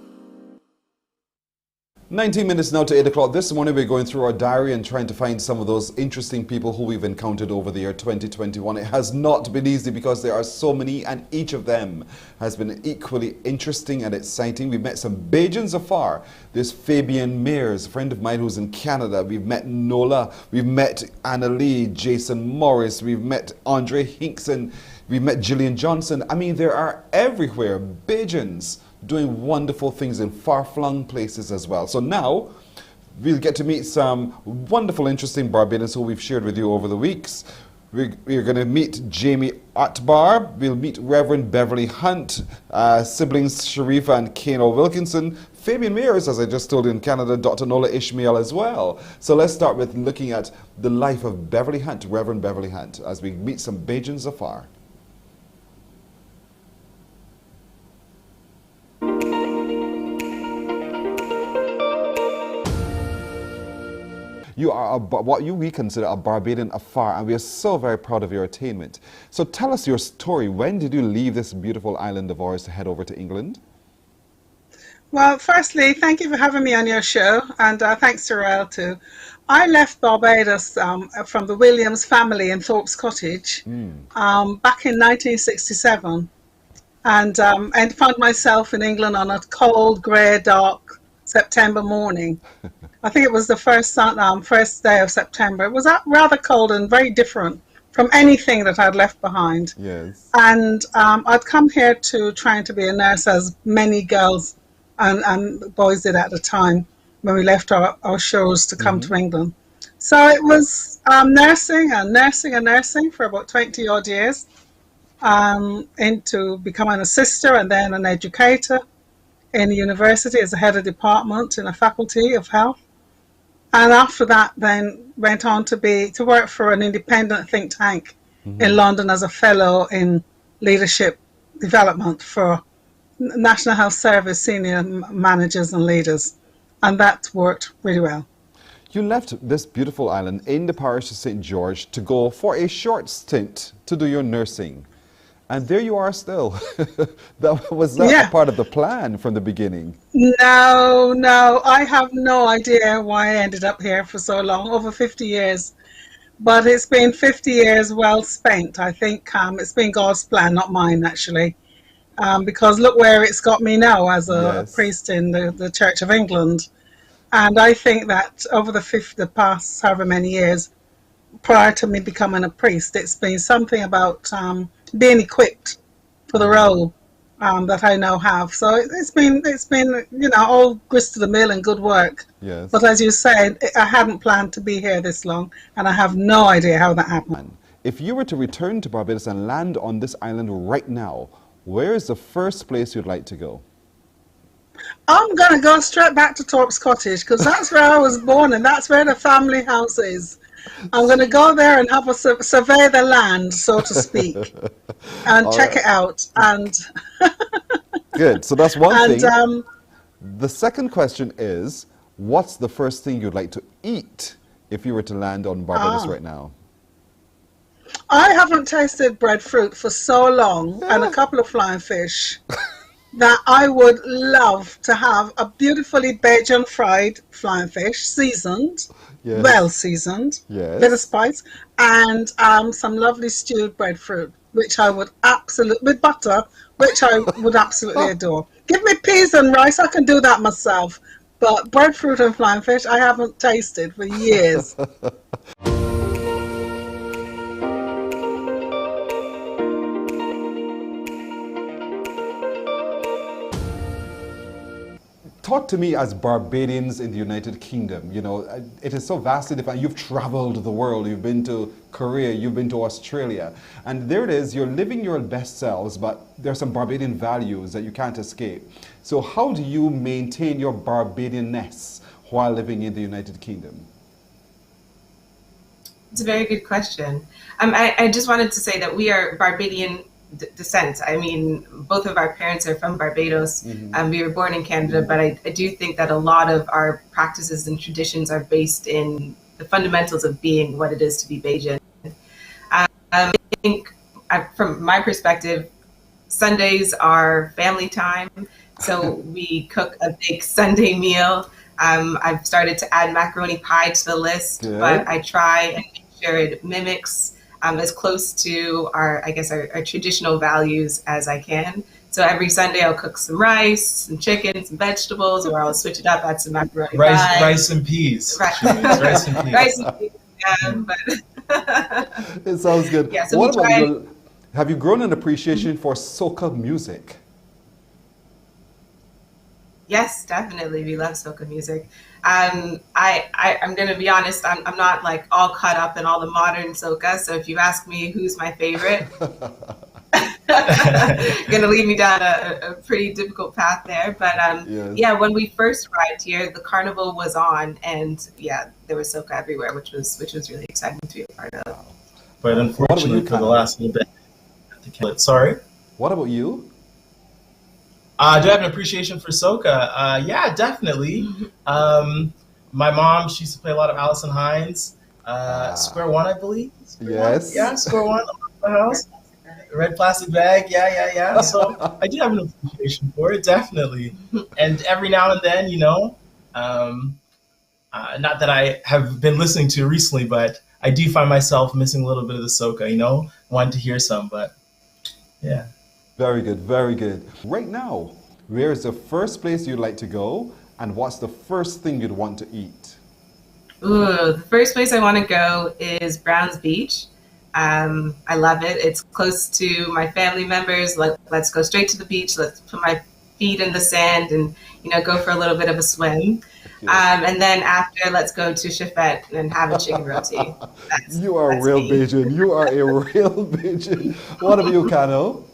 19 minutes now to 8 o'clock. This morning we're going through our diary and trying to find some of those interesting people who we've encountered over the year 2021. It has not been easy because there are so many, and each of them has been equally interesting and exciting. We've met some Bajans afar. There's Fabian Mears, a friend of mine who's in Canada. We've met Nola. We've met Anna Lee, Jason Morris. We've met Andre Hinkson. We've met Gillian Johnson. I mean, there are everywhere Bajans doing wonderful things in far-flung places as well. So now we'll get to meet some wonderful, interesting Barbadians who we've shared with you over the weeks. We're going to meet Jamie Atbar. We'll meet Reverend Beverly Hunt, siblings Sharifa and Kano Wilkinson, Fabian Mears, as I just told you in Canada, Dr. Nola Ishmael as well. So let's start with looking at the life of Beverly Hunt, Reverend Beverly Hunt, as we meet some Bajans afar. You are what we consider a Barbadian afar, and we are so very proud of your attainment. So tell us your story. When did you leave this beautiful island of ours to head over to England? Well, firstly, thank you for having me on your show, and thanks to Rael too. I left Barbados from the Williams family in Thorpe's Cottage back in 1967, and found myself in England on a cold, grey, dark September morning. I think it was the first day of September. It was rather cold and very different from anything that I'd left behind. Yes. And I'd come here trying to be a nurse, as many girls and boys did at the time when we left our shores to come to England. So it was nursing and nursing and nursing for about 20 odd years, into becoming a sister and then an educator in a university as a head of department in a faculty of health. And after that, then went on to work for an independent think tank in London as a fellow in leadership development for National Health Service senior managers and leaders. And that worked really well. You left this beautiful island in the parish of St. George to go for a short stint to do your nursing. And there you are still. Was that part of the plan from the beginning? No, I have no idea why I ended up here for so long, over 50 years. But it's been 50 years well spent. I think it's been God's plan, not mine, actually. Because look where it's got me now as a priest in the Church of England. And I think that over the past however many years, prior to me becoming a priest, it's been something about being equipped for the role that I now have. So it's been all grist to the mill and good work. Yes. But as you said, I hadn't planned to be here this long, and I have no idea how that happened. If you were to return to Barbados and land on this island right now, where is the first place you'd like to go? I'm going to go straight back to Thorpe's Cottage, because that's where I was born and that's where the family house is. I'm going to go there and have a survey the land, so to speak, and check it out. And good. So that's one thing. And the second question is, what's the first thing you'd like to eat if you were to land on Barbados right now? I haven't tasted breadfruit for so long, and a couple of flying fish, that I would love to have a beautifully Bajan fried flying fish, seasoned. Yes. Well seasoned, bit of spice, and some lovely stewed breadfruit, which I would with butter, which I would absolutely adore. Give me peas and rice, I can do that myself. But breadfruit and flying fish, I haven't tasted for years. Talk to me as Barbadians in the United Kingdom. You know, it is so vastly different. You've traveled the world. You've been to Korea. You've been to Australia. And there it is. You're living your best selves, but there are some Barbadian values that you can't escape. So how do you maintain your Barbadianness while living in the United Kingdom? It's a very good question. I just wanted to say that we are Barbadian descent. I mean, both of our parents are from Barbados, and we were born in Canada, but I do think that a lot of our practices and traditions are based in the fundamentals of being what it is to be Bajan. I think from my perspective, Sundays are family time, so we cook a big Sunday meal. I've started to add macaroni pie to the list, but Good. I try and make sure it mimics as close to our traditional values as I can. So every Sunday I'll cook some rice, some chicken, some vegetables, or I'll switch it up, add some macaroni pie. Rice and peas. Right. Rice and peas. Rice and peas, yeah, but It sounds good. yeah, so What we about try. you? Have you grown an appreciation for soca music? Yes, definitely. We love soca music. I'm going to be honest. I'm not like all caught up in all the modern soca. So if you ask me who's my favorite, going to lead me down a pretty difficult path there. But Yes. yeah, when we first arrived here, the carnival was on, and yeah, there was soca everywhere, which was really exciting to be a part of. But What about unfortunately, you, for the Kyle? last little bit, sorry. What about you? Do I have an appreciation for soca? Yeah, definitely. My mom, she used to play a lot of Alison Hines. Square One, I believe. Yes. Yeah, Square One, the house. Red plastic bag. Yeah. So I do have an appreciation for it, definitely. And every now and then, not that I have been listening to recently, but I do find myself missing a little bit of the soca, wanting to hear some, but yeah. Very good, very good. Right now, where is the first place you'd like to go, and what's the first thing you'd want to eat? Ooh, the first place I want to go is Browns Beach. I love it. It's close to my family members. Let's go straight to the beach. Let's put my feet in the sand and go for a little bit of a swim. And then after, let's go to Chefette and have a chicken roti. You are a real Bajan. You are a real Bajan. What about you, Kano?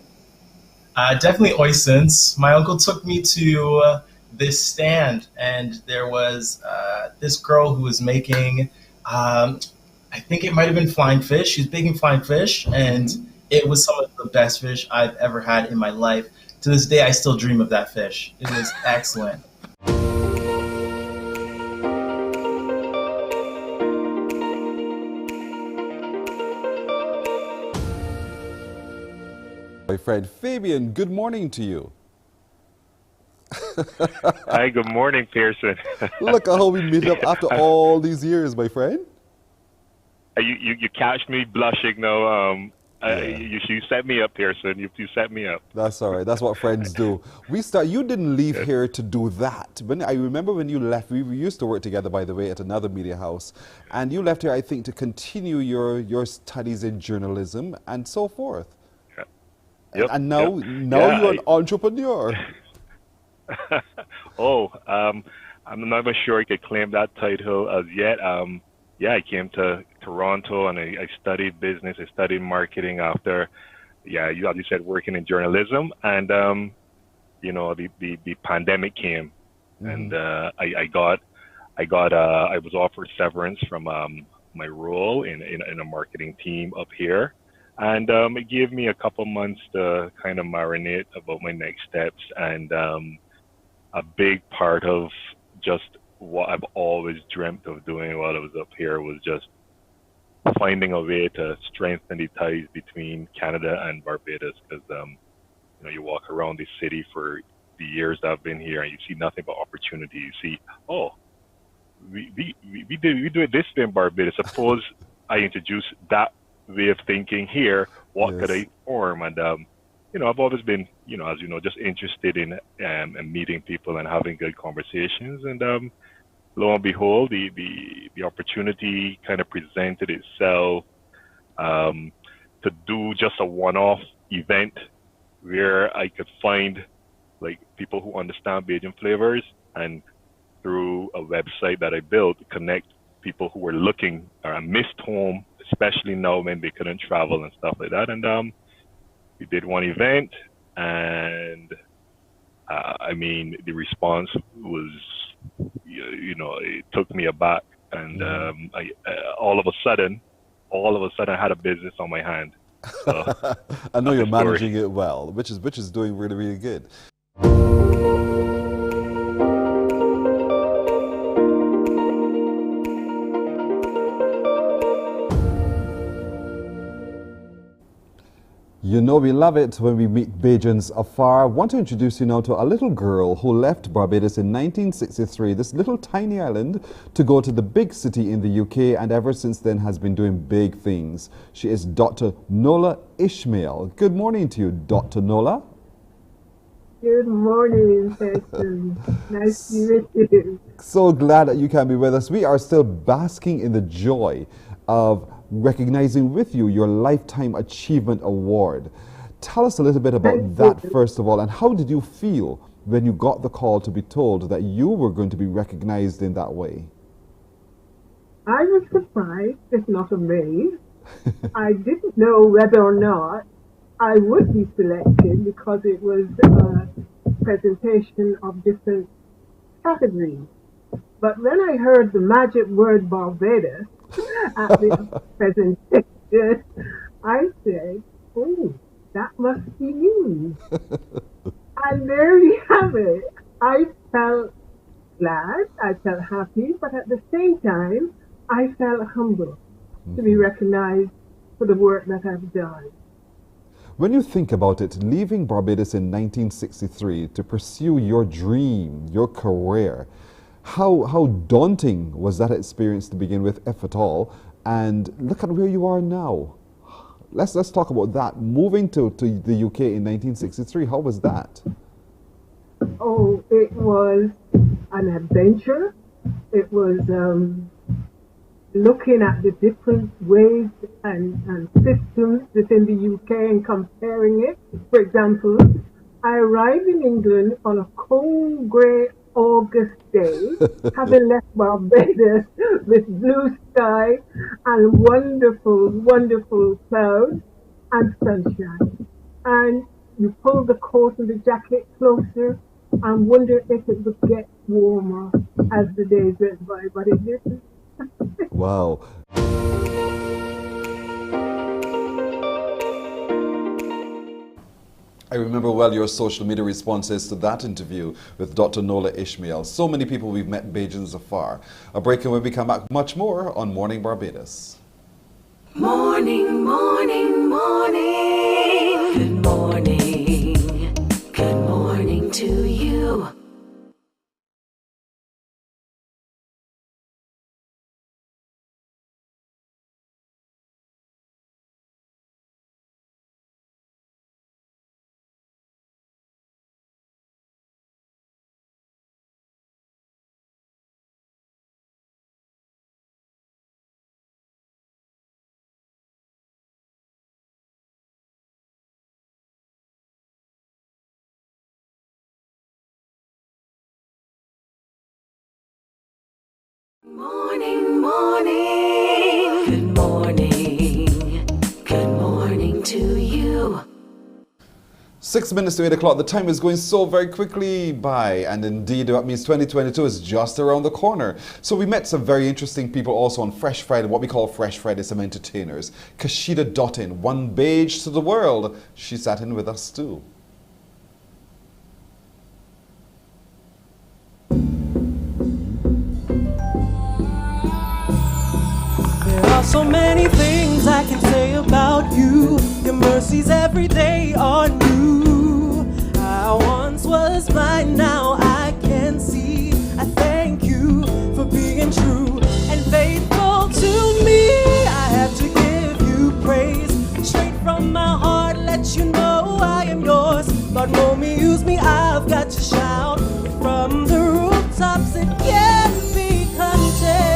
Definitely Oysons. My uncle took me to this stand, and there was this girl who was making, I think it might have been flying fish. She was baking flying fish, and it was some of the best fish I've ever had in my life. To this day, I still dream of that fish. It was excellent. My friend Fabian, good morning to you. Hi, good morning, Pearson. Look at how we meet up after all these years, my friend. You catch me blushing now. You set me up, Pearson. You set me up. That's all right. That's what friends do. You didn't leave here to do that. I remember when you left, we used to work together, by the way, at another media house. And you left here, I think, to continue your studies in journalism and so forth. Yep, and now Yeah, you're an entrepreneur. I'm not even sure I could claim that title as yet. I came to Toronto and I studied business. I studied marketing after, as you said, working in journalism. And, the pandemic came, and I was offered severance from my role in a marketing team up here. And it gave me a couple months to kind of marinate about my next steps. And a big part of just what I've always dreamt of doing while I was up here was just finding a way to strengthen the ties between Canada and Barbados. Because you walk around the city for the years that I've been here, and you see nothing but opportunity. You see, we do it this way in Barbados. Suppose I introduce that way of thinking here, what could I form? And I've always been, as you know, just interested in meeting people and having good conversations. And lo and behold, the opportunity kind of presented itself to do just a one-off event where I could find like people who understand Bajan flavors, and through a website that I built, connect people who were looking or missed home, especially now when they couldn't travel and stuff like that. And we did one event, and the response was, it took me aback. And all of a sudden, I had a business on my hand. So, I know you're the story. managing it well, which is doing really, really good. You know we love it when we meet Bajans afar. I want to introduce you now to a little girl who left Barbados in 1963, this little tiny island, to go to the big city in the UK, and ever since then has been doing big things. She is Dr. Nola Ishmael. Good morning to you, Dr. Nola. Good morning, Jason. Nice to meet you. So glad that you can be with us. We are still basking in the joy of recognizing with you your Lifetime Achievement Award. Tell us a little bit about that, first of all, and how did you feel when you got the call to be told that you were going to be recognized in that way? I was surprised, if not amazed. I didn't know whether or not I would be selected because it was a presentation of different categories. But when I heard the magic word Barbados at the presentation, I said, oh, that must be news. And there we have it. I felt glad, I felt happy, but at the same time, I felt humble to be recognized for the work that I've done. When you think about it, leaving Barbados in 1963 to pursue your dream, your career, how daunting was that experience to begin with, if at all? And look at where you are now. Let's talk about that. Moving to the UK in 1963, how was that? Oh, it was an adventure. It was looking at the different ways and systems within the UK and comparing it. For example, I arrived in England on a cold, grey August day, having left Barbados with blue sky and wonderful, wonderful clouds and sunshine. And you pull the coat and the jacket closer and wonder if it would get warmer as the days went by, but it didn't. Wow. I remember well your social media responses to that interview with Dr. Nola Ishmael. So many people we've met Bajans afar. A break, and when we come back, much more on Morning Barbados. Morning, morning, morning. Good morning. Good morning to you. Morning, morning. Good morning. Good morning to you. 6 minutes to 8 o'clock. The time is going so very quickly by, and indeed that means 2022 is just around the corner. So we met some very interesting people also on Fresh Friday, what we call Fresh Friday, some entertainers. Kashida Dottin, one beige to the world. She sat in with us too. There are so many things I can say about you. Your mercies every day are new. I once was blind, now I can see. I thank you for being true and faithful to me. I have to give you praise straight from my heart. Let you know I am yours. Lord, know me, use me. I've got to shout from the rooftops. It can't be contained.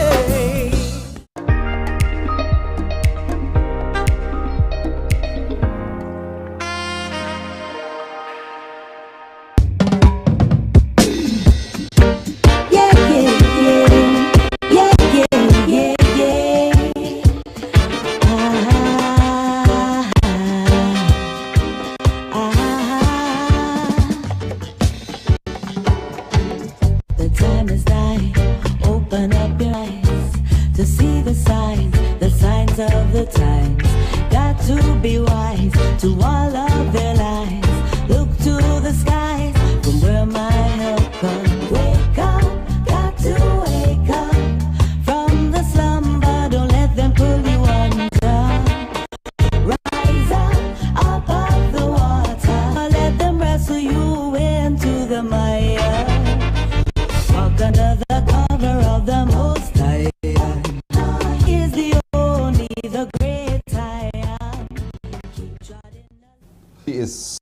Of the times, got to be wise to all of their lives. Look to the skies from where my help comes. Wake up, got to wake up from the slumber. Don't let them pull you under. Rise up, up.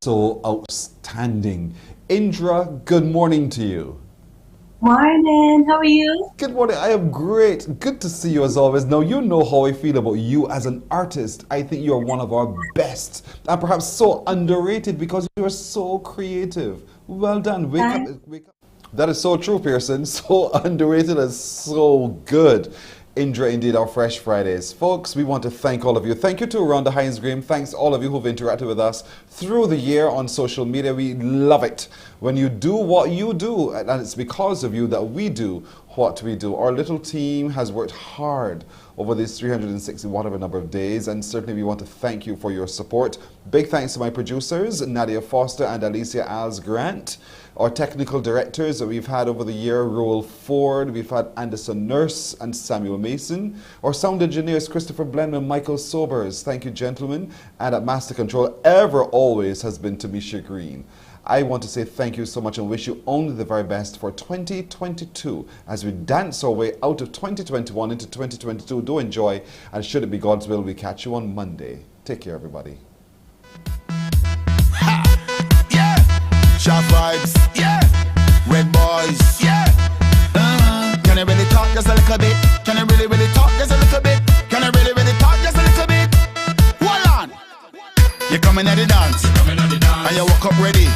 so outstanding. Indra, good morning to you. Morning, how are you? Good morning, I am great. Good to see you as always. Now, you know how I feel about you as an artist. I think you're one of our best and perhaps so underrated because you're so creative. Well done. Wake up. That is so true, Pearson. So underrated and so good. Indra, indeed, our Fresh Fridays. Folks, we want to thank all of you. Thank you to Rhonda Hines-Graham. Thanks all of you who've interacted with us through the year on social media. We love it when you do what you do, and it's because of you that we do what we do. Our little team has worked hard over these 360 whatever number of days, and certainly we want to thank you for your support. Big thanks to my producers, Nadia Foster and Alicia Als Grant. Our technical directors that we've had over the year, Roel Ford, we've had Anderson Nurse and Samuel Mason. Our sound engineers, Christopher Blenman and Michael Sobers. Thank you, gentlemen. And at Master Control, ever always has been Tamisha Green. I want to say thank you so much and wish you only the very best for 2022 as we dance our way out of 2021 into 2022. Do enjoy, and should it be God's will, we catch you on Monday. Take care, everybody. Sharp vibes, yeah. Red boys, yeah. Can I really talk just a little bit? Can I really talk just a little bit? Can I really talk just a little bit? Hold on. You coming at the dance, and you woke up ready.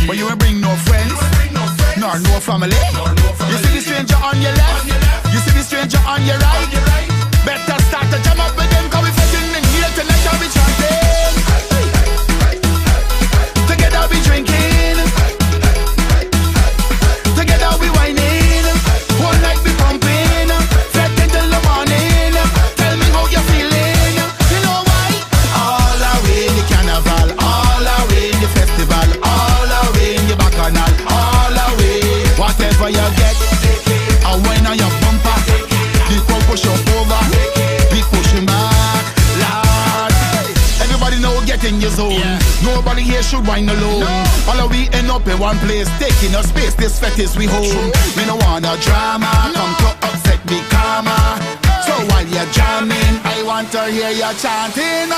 But you ain't bring no friends, nor no family. You see the stranger on your left, you see the stranger on your right. Better start to jam up with them, cause we fighting in here tonight, I'll be chanting. Together we drinking. Whatever you get, I wine on your bumper. The crowd push you over, we pushing back. Lord, everybody know get in your zone. Nobody here should whine alone. All of we end up in one place, taking up space. This fetish we hold. We no want no drama, come to upset, be calmer. So while you're jamming, I want to hear you chanting.